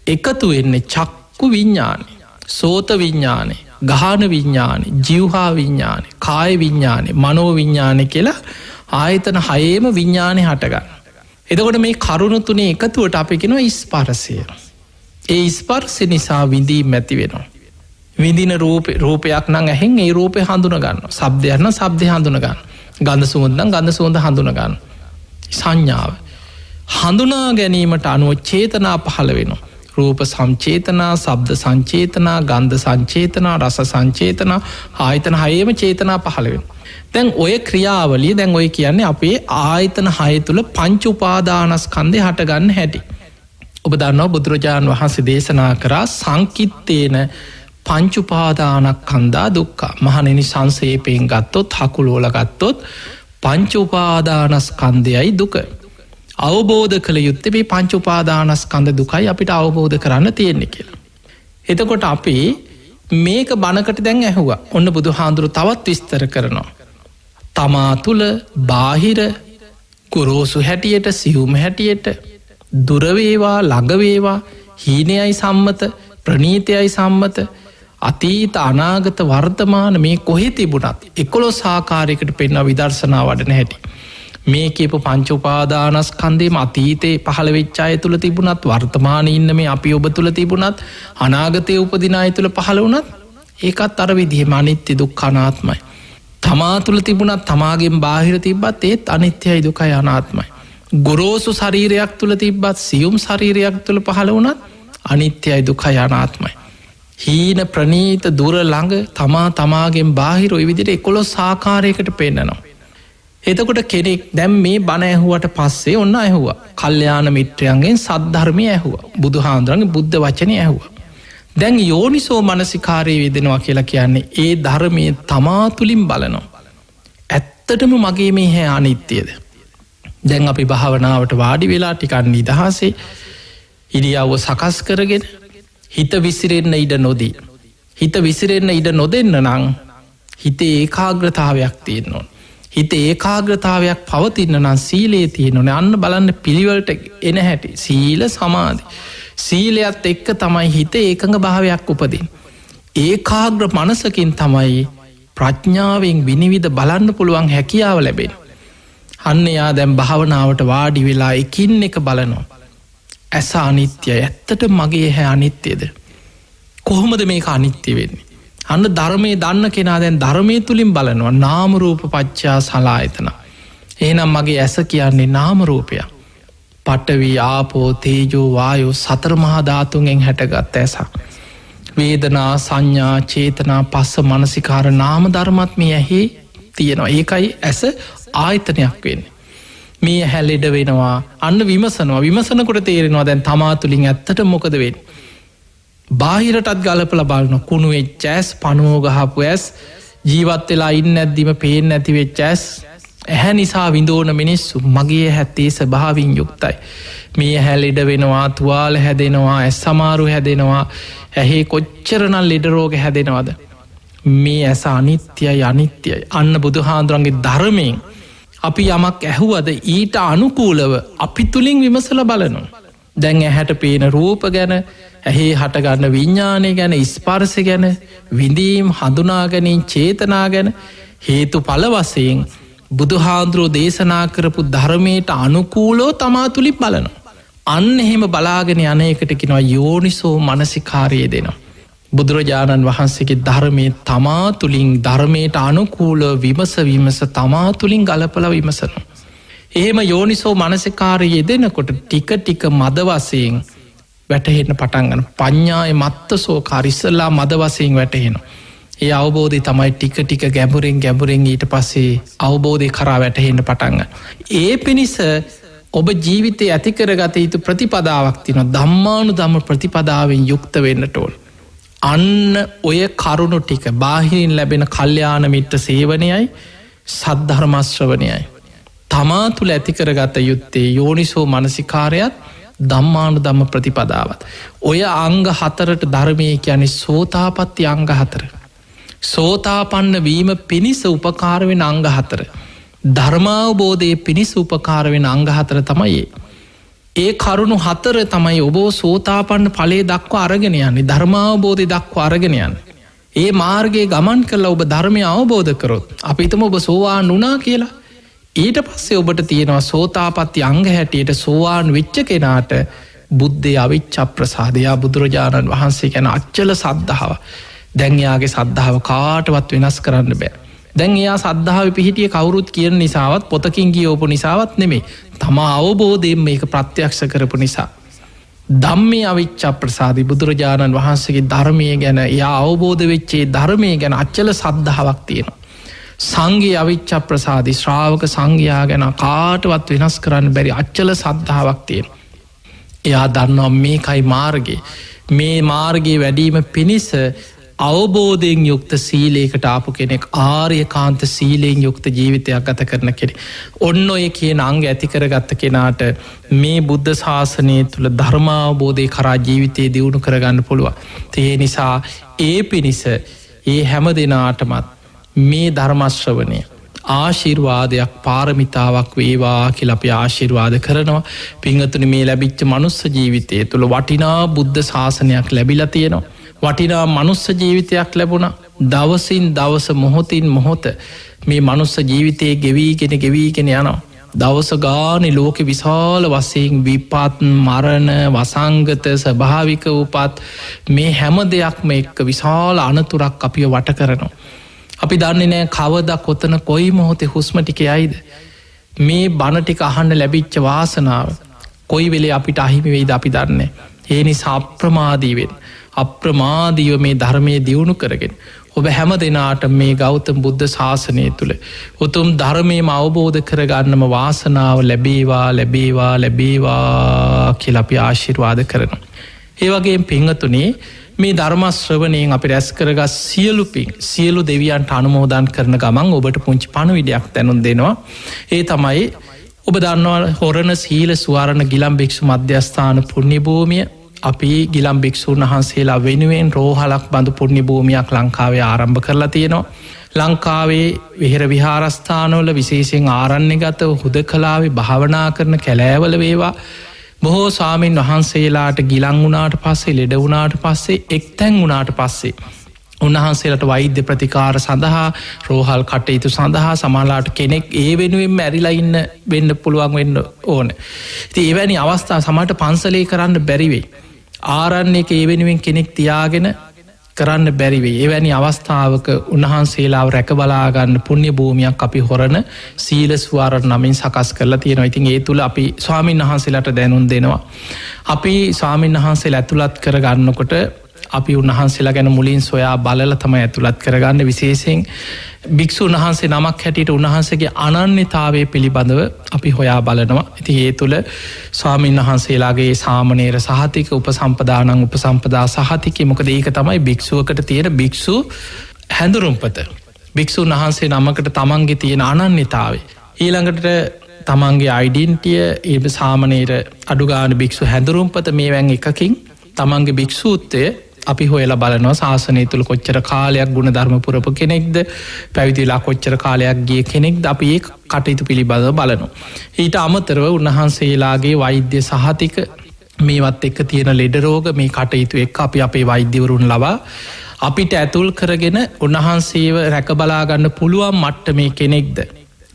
එකතු වෙන්නේ චක්කු විඤ්ඤාණය, සෝත විඤ්ඤාණය, ගාහන විඤ්ඤාණය, ජීවහා විඤ්ඤාණය, කාය විඤ්ඤාණය, මනෝ විඤ්ඤාණය කියලා ආයතන හයේම විඤ්ඤාණය හටගන්න. එතකොට මේ කරුණු තුනේ එකතුවට අපි කියනවා ස්පර්ශය. ඒ ස්පර්ශය නිසා විඳීම ඇති වෙනවා. විඳින රූපයක් නම් ඇහෙන් ඒ රූපේ හඳුන ගන්නවා. ශබ්දයක් නම් ශබ්දය හඳුන ගන්නවා. ගන්ධ සුවඳ නම් ගන්ධ සුවඳ හඳුන ගන්න. සංඥාව හඳුනා ගැනීමට අනුව චේතනා පහළ වෙනවා. රූප සංචේතනා, ශබ්ද සංචේතනා, ගන්ධ සංචේතනා, රස සංචේතනා, ආයතන හයේම චේතනා පහළ වෙනවා. දැන් ඔය ක්‍රියාවලිය දැන් ඔය කියන්නේ අපේ ආයතන හය තුල පංච උපාදානස්කන්ධය හටගන්න හැටි. ඔබ දන්නවා බුදුරජාණන් වහන්සේ දේශනා කරා සංකිත්තේන පංච උපාදානස්කන්ධා දුක්ඛ. මහණෙනි සංසේපයෙන් ගත්තොත් හකුලෝල ගත්තොත් පංච උපාදානස්කන්ධයයි දුක. අවබෝධ කළ යුත්තේ මේ පංච උපාදානස්කන්ධ දුකයි අපිට අවබෝධ කරන්න තියෙන්නේ කියලා. එතකොට අපි මේක බණකට දැන් ඇහුවා. ඔන්න බුදුහාඳුරු තවත් විස්තර කරනවා. තමා තුළ බාහිර ගොරෝසු හැටියට, සියුම් හැටියට, දුර වේවා ළඟ වේවා, හීනයයි සම්මත, ප්‍රණීතයයි සම්මත, අතීත අනාගත වර්තමාන මේ කොහෙ තිබුණත් 11 ආකාරයකට පෙන්වන විදර්ශනා වඩන හැටි. මේ කියපු පංච උපාදානස්කන්ධයම අතීතේ පහළ වෙච්ච අය තුල තිබුණත්, වර්තමානයේ ඉන්න මේ අපි ඔබ තුල තිබුණත්, අනාගතයේ උපදින අය තුල පහළ වුණත් ඒකත් අර විදිහම අනිත්‍ය දුක්ඛ අනාත්මයි. තමා තුල තිබුණත්, තමාගෙන් බාහිර තිබ්බත් ඒත් අනිත්‍යයි දුකයි අනාත්මයි. ගොරෝසු ශරීරයක් තුළ තිබ්බත් සියුම් ශරීරයක් තුළ පහළ වුණත් අනිත්‍යයි දුක්ඛයි අනාත්මයි. හීන ප්‍රනීත දුර ළඟ තමා තමාගෙන් බාහිර ඔය විදිහට 11 ආකාරයකට පෙන්නනවා. එතකොට කෙනෙක් දැන් මේ බණ ඇහුවට පස්සේ ඔන්න ඇහුවා. කල්යාණ මිත්‍රයන්ගෙන් සද්ධර්මය ඇහුවා. බුදුහාඳුරන්ගේ බුද්ධ වචනේ ඇහුවා. දැන් යෝනිසෝ මනසිකාරයේ යෙදෙනවා කියලා කියන්නේ ඒ ධර්මයේ තමා තුලින් බලනවා. ඇත්තටම මගේ මේ හැ අනිත්‍යද? දැන් අපි භාවනාවට වාඩි වෙලා ටිකක් නිදහසේ ඉරියව්ව සකස් කරගෙන හිත විසිරෙන්න ඉඩ නොදී. හිත විසිරෙන්න ඉඩ නොදෙන්න නම් හිතේ ඒකාග්‍රතාවයක් තියෙන්න ඕන. හිතේ ඒකාග්‍රතාවයක් පවතින්න නම් සීලයේ තියෙන්න ඕනේ. අන්න බලන්න පිළිවෙලට එන හැටි. සීල සමාධි. සීලයත් එක්ක තමයි හිතේ ඒකඟ භාවයක් උපදින්නේ. ඒකාග්‍ර මනසකින් තමයි ප්‍රඥාවෙන් විනිවිද බලන්න පුළුවන් හැකියාව ලැබෙන්නේ. අන්න යා දැන් භාවනාවට වාඩි වෙලා එකින් එක බලනවා. ඇස අනිත්‍යයි. ඇත්තට මගේ හැ අනිත්‍යද? කොහොමද මේක අනිත්‍ය වෙන්නේ? අන්න ධර්මයේ දන්න කෙනා දැන් ධර්මයේ තුලින් බලනවා. නාම රූප පච්චා සලආයතන. එහෙනම් මගේ ඇස කියන්නේ නාම රූපයක්. පඨවි ආපෝ තේජෝ වායෝ සතර මහා ධාතුන්ගෙන් හැටගත් ඇස. වේදනා සංඥා චේතනා පස්ස මනසිකාර නාම ධර්මත් මේ ඇහි තියෙනවා. ඒකයි ඇස ආයතනයක් වෙන්නේ. මේ හැලෙඩ වෙනවා. අන්න විමසනවා. විමසනකොට තේරෙනවා දැන් තමා තුලින් ඇත්තට මොකද වෙන්නේ? බාහිරටත් ගලපලා බලන කුණු වෙච්ච ඇස්, පණුව ගහපු ඇස්, ජීවත් වෙලා ඉන්නේ නැද්දිම පේන්නේ නැති වෙච්ච ඇස්, ඇහැ නිසා විඳෝන මිනිස්සු මගේ හැත්තේ ස්වභාවයෙන් යුක්තයි. මේ හැලෙඩ වෙනවා, තුවාල හැදෙනවා, ඇස් සමාරු හැදෙනවා, ඇහි කොච්චරනම් ලෙඩ රෝග හැදෙනවද? මේ ඇස අනිත්‍යයි අනිත්‍යයි. අන්න බුදුහාඳුරන්ගේ ධර්මයෙන් අපි යමක් ඇහුවද ඊට අනුකූලව අපි තුලින් විමසලා බලනවා. දැන් ඇහැට පේන රූප ගැන, ඇහි හටගන්න විඤ්ඤාණය ගැන, ස්පර්ශ ගැන, විඳීම් හඳුනා ගැනීම, චේතනා ගැන හේතුඵල වශයෙන් බුදුහාඳුරෝ දේශනා කරපු ධර්මයට අනුකූලව තමා තුලින් බලනවා. අන්න එහෙම බලාගෙන යන එකට කියනවා යෝනිසෝ මනසිකාරය දෙනවා. බුදුරජාණන් වහන්සේගේ ධර්මයේ තමා තුලින් ධර්මයට අනුකූලව විමස තමා තුලින් ගලපලා විමසනවා. එහෙම යෝනිසෝ මනසිකාරය යෙදෙනකොට ටික ටික මද වශයෙන් වැටහෙන්න පටන් ගන්නවා. පඤ්ඤාය මත්තසෝ කාරිසලා මද වශයෙන් වැටහෙනවා. ඒ අවබෝධය තමයි ටික ටික ගැඹුරින් ඊට පස්සේ අවබෝධය කරා වැටහෙන්න පටන් ගන්නවා. ඒ පිණිස ඔබ ජීවිතේ ඇති කරගත යුතු ප්‍රතිපදාවක් තියෙනවා. ධම්මානුධම්ම ප්‍රතිපදාවෙන් යුක්ත වෙන්නට ඕන. අන්න ඔය කරුණු ටික බාහිරින් ලැබෙන කල්යාණ මිත්‍ර සේවනයයි සද්ධර්ම ශ්‍රවණයයි තමා තුළ ඇති කරගත යුත්තේ යෝනිසෝ මනසිකාරයත් ධම්මානුධම්ම ප්‍රතිපදාවත්. ඔය අංග 4ට ධර්මයේ කියන්නේ සෝතාපට්ටි අංග 4. සෝතාපන්න වීම පිණිස උපකාර වෙන අංග 4. ධර්මාවබෝධයේ පිණිස උපකාර වෙන අංග 4 තමයි ඒ කරුණු 4 තමයි ඔබ සෝතාපන්න ඵලයේ දක්වා අරගෙන යන්නේ. ධර්මාවබෝධය දක්වා අරගෙන යන්නේ. ඒ මාර්ගයේ ගමන් කරලා ඔබ ධර්මය අවබෝධ කරොත් අපි හිතමු ඔබ සෝවාන් වුණා කියලා. ඊට පස්සේ ඔබට තියෙනවා සෝතාපට්ටි අංග හැටියට සෝවාන් වෙච්ච කෙනාට බුද්ධේ අවිච්ඡප්‍රසාදය. බුදුරජාණන් වහන්සේ කියන අචල සද්ධාව. දැන් යාගේ සද්ධාව කාටවත් වෙනස් කරන්න බෑ. දැන් එයා සද්ධාවේ පිහිටිය කවුරුත් කියන නිසාවත් පොතකින් කියවපු නිසාවත් නෙමෙයි. තමා අවබෝධයෙන් මේක ප්‍රත්‍යක්ෂ කරපු නිසා. ධම්මේ අවිච්ඡප්‍රසාදි බුදුරජාණන් වහන්සේගේ ධර්මයේ ගැන එයා අවබෝධ වෙච්චේ ධර්මයේ ගැන අචල සද්ධාාවක් තියෙනවා. සංඝේ අවිච්ඡප්‍රසාදි ශ්‍රාවක සංඝයා ගැන කාටවත් වෙනස් කරන්න බැරි අචල සද්ධාාවක් තියෙනවා. එයා දන්නවා මේකයි මාර්ගය. මේ මාර්ගයේ වැඩීම පිණිස අවබෝධයෙන් යුක්ත සීලයකට ආපු කෙනෙක්, ආර්යකාන්ත සීලයෙන් යුක්ත ජීවිතයක් ගත කරන කෙනෙක්. ඔන්න ඔය කියන අංග ඇති කරගත්ත කෙනාට මේ බුද්ධ ශාසනය තුළ ධර්මාවබෝධය කරා ජීවිතය දියුණු කරගන්න පුළුවන්. ඒ නිසා ඒ පිණිස ඒ හැම දෙනාටමත් මේ ධර්මශ්‍රවණය ආශිර්වාදයක් පාරමිතාවක් වේවා කියලා අපි ආශිර්වාද කරනවා. පින්වතුනි, මේ ලැබිච්ච මනුස්ස ජීවිතය තුළ වටිනා බුද්ධ ශාසනයක් ලැබිලා තියෙනවා. වටිනා මනුස්ස ජීවිතයක් ලැබුණා. දවසින් දවස මොහොතින් මොහොත මේ මනුස්ස ජීවිතයේ ගෙවීගෙන යනවා. දවස ගානේ ලෝකෙ විශාල වශයෙන් විපත්, මරණ, වසංගත, ස්වභාවික උපත් මේ හැම දෙයක්ම එක්ක විශාල අනතුරක් අපිව වට කරනවා. අපි දන්නේ නැහැ කවදා කොතන කොයි මොහොතේ හුස්ම ටික යයිද. මේ බණ ටික අහන්න ලැබිච්ච වාසනාව කොයි වෙලේ අපිට අහිමි වෙයිද අපි දන්නේ. ඒ නිසා අප්‍රමාදීවෙන් අප්‍රමාදීව මේ ධර්මයේ දියුණු කරගෙන ඔබ හැම දෙනාට මේ ගෞතම බුද්ධ ශාසනය තුළ උතුම් ධර්මයම අවබෝධ කරගන්නම වාසනාව ලැබේවා ලැබේවා ලැබේවා කියලා අපි ආශිර්වාද කරනවා. ඒ වගේම පින්වතුනි මේ ධර්ම ශ්‍රවණයෙන් අපි රැස් කරගත් සියලු පින් සියලු දෙවියන්ට අනුමෝදන් කරන ගමන් ඔබට පුංචි පණිවිඩයක් දැනුම් දෙනවා. ඒ තමයි ඔබ දන්නවා හොරණ සීල සුවරණ ගිලන් භික්ෂු මධ්‍යස්ථාන පුණ්‍ය භූමිය අපි ගිලන් භික්ෂූන් වහන්සේලා වෙනුවෙන් රෝහලක් බඳු පුණ්‍ය භූමියක් ලංකාවේ ආරම්භ කරලා තියෙනවා. ලංකාවේ විහෙර විහාරස්ථානවල විශේෂයෙන් ආරණ්‍යගතව හුදකලාවේ භාවනා කරන කැලෑවල වේවා බොහෝ ස්වාමීන් වහන්සේලාට ගිලන් වුණාට පස්සේ ලෙඩ වුණාට පස්සේ එක්තැන් වුණාට පස්සේ උන්වහන්සේලට වෛද්‍ය ප්‍රතිකාර සඳහා රෝහල් කටයුතු සඳහා සමහරලාට කෙනෙක් ඒ වෙනුවෙන් මැරිලා ඉන්න වෙන්න පුළුවන් වෙන්න ඕන. ඉතින් එවැනි අවස්ථා සමහරට පන්සලේ කරන්න බැරි වෙයි. ආරණ්‍යයක ඒ වෙනුවෙන් කෙනෙක් තියාගෙන කරන්න බැරි වෙයි. එවැනි අවස්ථාවක උන්වහන්සේලාව රැක බලා ගන්න පුණ්‍ය භූමියක් අපි හොරණ සීල සුවරණ නමින් සකස් කරලා තියෙනවා. ඉතින් ඒ තුල අපි ස්වාමීන් වහන්සේලාට දැනුම් දෙනවා. අපි ස්වාමීන් වහන්සේලා ඇතුළත් කර ගන්නකොට අපි උන්වහන්සේලා ගැන මුලින් සොයා බලලා තමයි ඇතුළත් කරගන්න. විශේෂයෙන් භික්ෂුන් වහන්සේ නමක් හැටියට උන්වහන්සේගේ අනන්‍යතාවය පිළිබඳව අපි හොයා බලනවා. ඉතින් ඒ තුළ ස්වාමීන් වහන්සේලාගේ සාමණේර සහතික උපසම්පදානං උපසම්පදා සහතිකය මොකද ඒක තමයි භික්ෂුවකට තියෙන භික්ෂු හැඳුරුම්පත. භික්ෂුන් වහන්සේ නමකට තමන්ගේ තියෙන අනන්‍යතාවය. ඊළඟට තමන්ගේ අයිඩෙන්ටිය ඒ සාමණේර අඩුගාන භික්ෂු හැඳුරුම්පත මේවැන් එකකින් තමන්ගේ භික්ෂූත්වය අපි හොයලා බලනවා. ශාසනය තුළ කොච්චර කාලයක් ගුණ ධර්ම පුරපු කෙනෙක්ද පැවිදිලා කොච්චර කාලයක් ගිය කෙනෙක්ද අපි ඒ කටයුතු පිළිබඳව බලනවා. ඊට අමතරව උන්වහන්සේලාගේ වෛද්‍ය සහතික මේවත් එක්ක තියෙන ලෙඩ රෝග මේ කටයුතු එක්ක අපි අපේ වෛද්‍යවරුන් ලබා අපිට ඇතුල් කරගෙන උන්වහන්සේව රැක බලා ගන්න පුළුවන් මට්ටමේ කෙනෙක්ද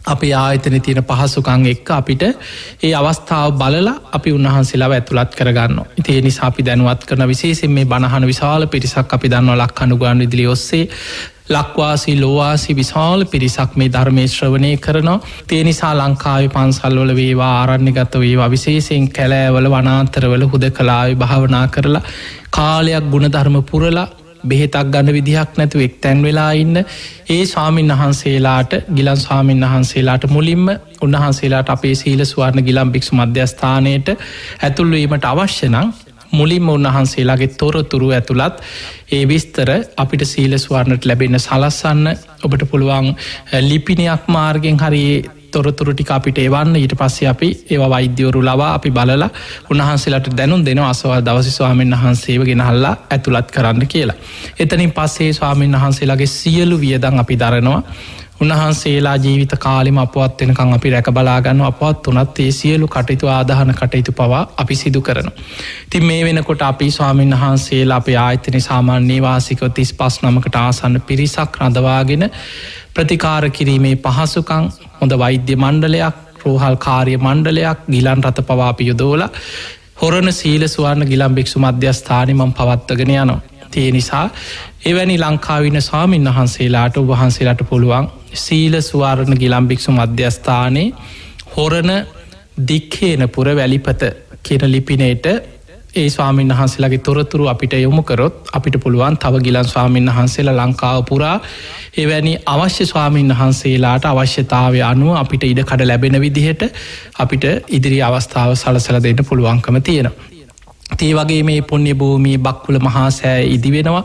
අපි ආයතන තියෙන පහසුකං එක්ක අපිට ඒ අවස්ථාව බලලා අපි උන්වහන්සේලාව ඇතුළත් කරගන්නවා. ඉතින් ඒ නිසා අපි දැනුවත් කරන විශේෂයෙන් මේ බණහන විශාල පිරිසක් අපි දන්නවා ලක්කණු ගුවන් විදුලිය ඔස්සේ ලක්වාසී ලෝවාසී විශාල පිරිසක් මේ ධර්මයේ ශ්‍රවණය කරනවා. ඒ නිසා ලංකාවේ පන්සල්වල වේවා ආරණ්‍යගත වේවා විශේෂයෙන් කැලෑවල වනාන්තරවල හුදකලාවේ භාවනා කරලා කාලයක් ගුණ ධර්ම පුරලා බෙහෙතක් ගන්න විදිහක් නැතුව එක්තැන් වෙලා ඉන්න ඒ ස්වාමීන් වහන්සේලාට ගිලන් ස්වාමීන් වහන්සේලාට මුලින්ම උන්වහන්සේලාට අපේ සීල සුවර්ණ ගිලන් භික්ෂු මධ්‍යස්ථානයට ඇතුල් වීමට අවශ්‍ය නම් මුලින්ම උන්වහන්සේලාගේ තොරතුරු ඇතුළත් ඒ විස්තර අපිට සීල සුවර්ණට ලැබෙන්න සලස්සන්න ඔබට පුළුවන් ලිපිනයක් මාර්ගෙන් හරි තොරතුරු ටික අපිට එවන්න. ඊට පස්සේ අපි ඒවා වෛද්‍යවරු ලවා අපි බලලා උන්වහන්සේලාට දැනුම් දෙනවා අසවල් දවසේ ස්වාමීන් වහන්සේව ගෙනහල්ලා ඇතුළත් කරන්න කියලා. එතනින් පස්සේ ස්වාමීන් වහන්සේලාගේ සියලු වියදම් අපි දරනවා. උන්වහන්සේලා ජීවිත කාලෙම අපවත් වෙනකන් අපි රැක බලා ගන්නවා. අපවත් වුණත් ඒ සියලු කටයුතු ආදාහන කටයුතු පවා අපි සිදු කරනවා. ඉතින් මේ වෙනකොට අපි ස්වාමීන් වහන්සේලා අපේ ආයතනයේ සාමාන්‍ය නිවාසිකව 35 නමකට ආසන්න පිරිසක් රඳවාගෙන ප්‍රතිකාර කිරීමේ පහසුකම් හොඳ වෛද්‍ය මණ්ඩලයක් රෝහල් කාර්ය මණ්ඩලයක් ගිලන් රථ පවා අපි යොදවලා හොරණ සීල සුවර්ණ ගිලන් භික්ෂු මධ්‍යස්ථානෙ මම පවත්වාගෙන යනවා. ඒ නිසා එවැනි ලංකාවේ ඉන්න ස්වාමීන් වහන්සේලාට ඔබ වහන්සේලාට පුළුවන් සීල සුවර්ණ ගිලන් භික්ෂු මධ්‍යස්ථානයේ හොරණ දික්හේනපුර වැලිපත කියන ලිපිනයට ඒ ස්වාමීන් වහන්සේලාගේ තොරතුරු අපිට යොමු කරොත් අපිට පුළුවන් තව ගිලන් ස්වාමීන් වහන්සේලා ලංකාව පුරා එවැනි අවශ්‍ය ස්වාමීන් වහන්සේලාට අවශ්‍යතාවය අනුව අපිට ඉඩකඩ ලැබෙන විදිහට අපිට ඉදිරි අවස්ථාව සලසලා දෙන්න පුළුවන්කම තියෙනවා. ඒ වගේ මේ පුණ්‍ය භූමියේ බක්කුල මහා සෑය ඉදි වෙනවා.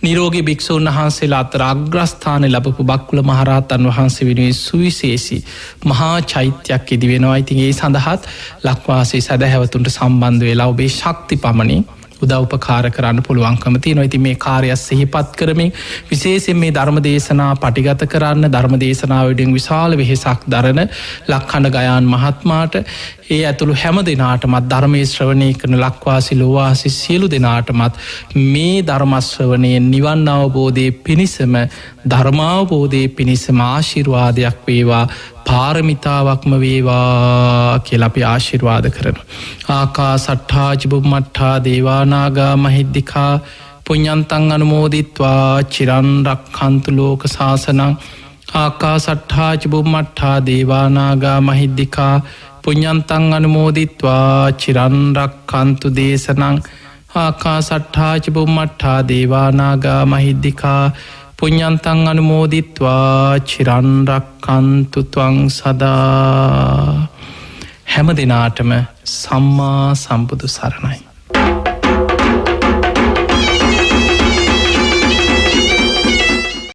නිරෝගී භික්ෂුන් වහන්සේලා අතර අග්‍රස්ථාන ලැබපු බක්කුල මහරහතන් වහන්සේ වෙනුවෙන් සුවිශේෂී මහා චෛත්‍යයක් ඉදි වෙනවා. ඉතින් ඒ සඳහාත් ලක්වාසී සදහැවතුන්ට සම්බන්ධ වෙලා ඔබේ ශක්ති පමණින් උදව්පකාර කරන්න පුළුවන්කම තියෙනවා. ඉතින් මේ කාර්යය සිහිපත් කරමින් විශේෂයෙන් මේ ධර්ම දේශනා පටිගත කරන්න ධර්ම දේශනාවෙන් විශාල වෙහෙසක් දරන ලක්ඛණ ගයාන් මහත්මයාට ඒ ඇතුළු හැම දෙනාටමත් ධර්මයේ ශ්‍රවණය කරන ලක්වාසී ලෝවාසී සියලු දෙනාටමත් මේ ධර්ම ශ්‍රවණයෙන් නිවන් අවබෝධයේ පිණිසම ධර්මාවබෝධයේ පිණිසම ආශිර්වාදයක් වේවා පාරමිතාවක්ම වේවා කියලා අපි ආශිර්වාද කරනවා. ආකාසට්ඨා චුම්මට්ඨා දේවානාගා මහිද්దికා පුඤ්ඤන්තං අනුමෝදිත්වා චිරන් රක්ඛන්තු ලෝක සාසනං ආකාසට්ඨා ච බුම්මට්ඨා දේවානාගා මහිද්దికා පුඤ්ඤන්තං අනුමෝදිත්වා චිරන් රක්ඛන්තු දේශනං ආකාසට්ඨා ච බුම්මට්ඨා දේවානාගා මහිද්దికා පුඤ්ඤන්තං අනුමෝදිත්වා චිරන් රක්ඛන්තු ත්වං සදා. හැම දිනාටම සම්මා සම්බුදු සරණයි.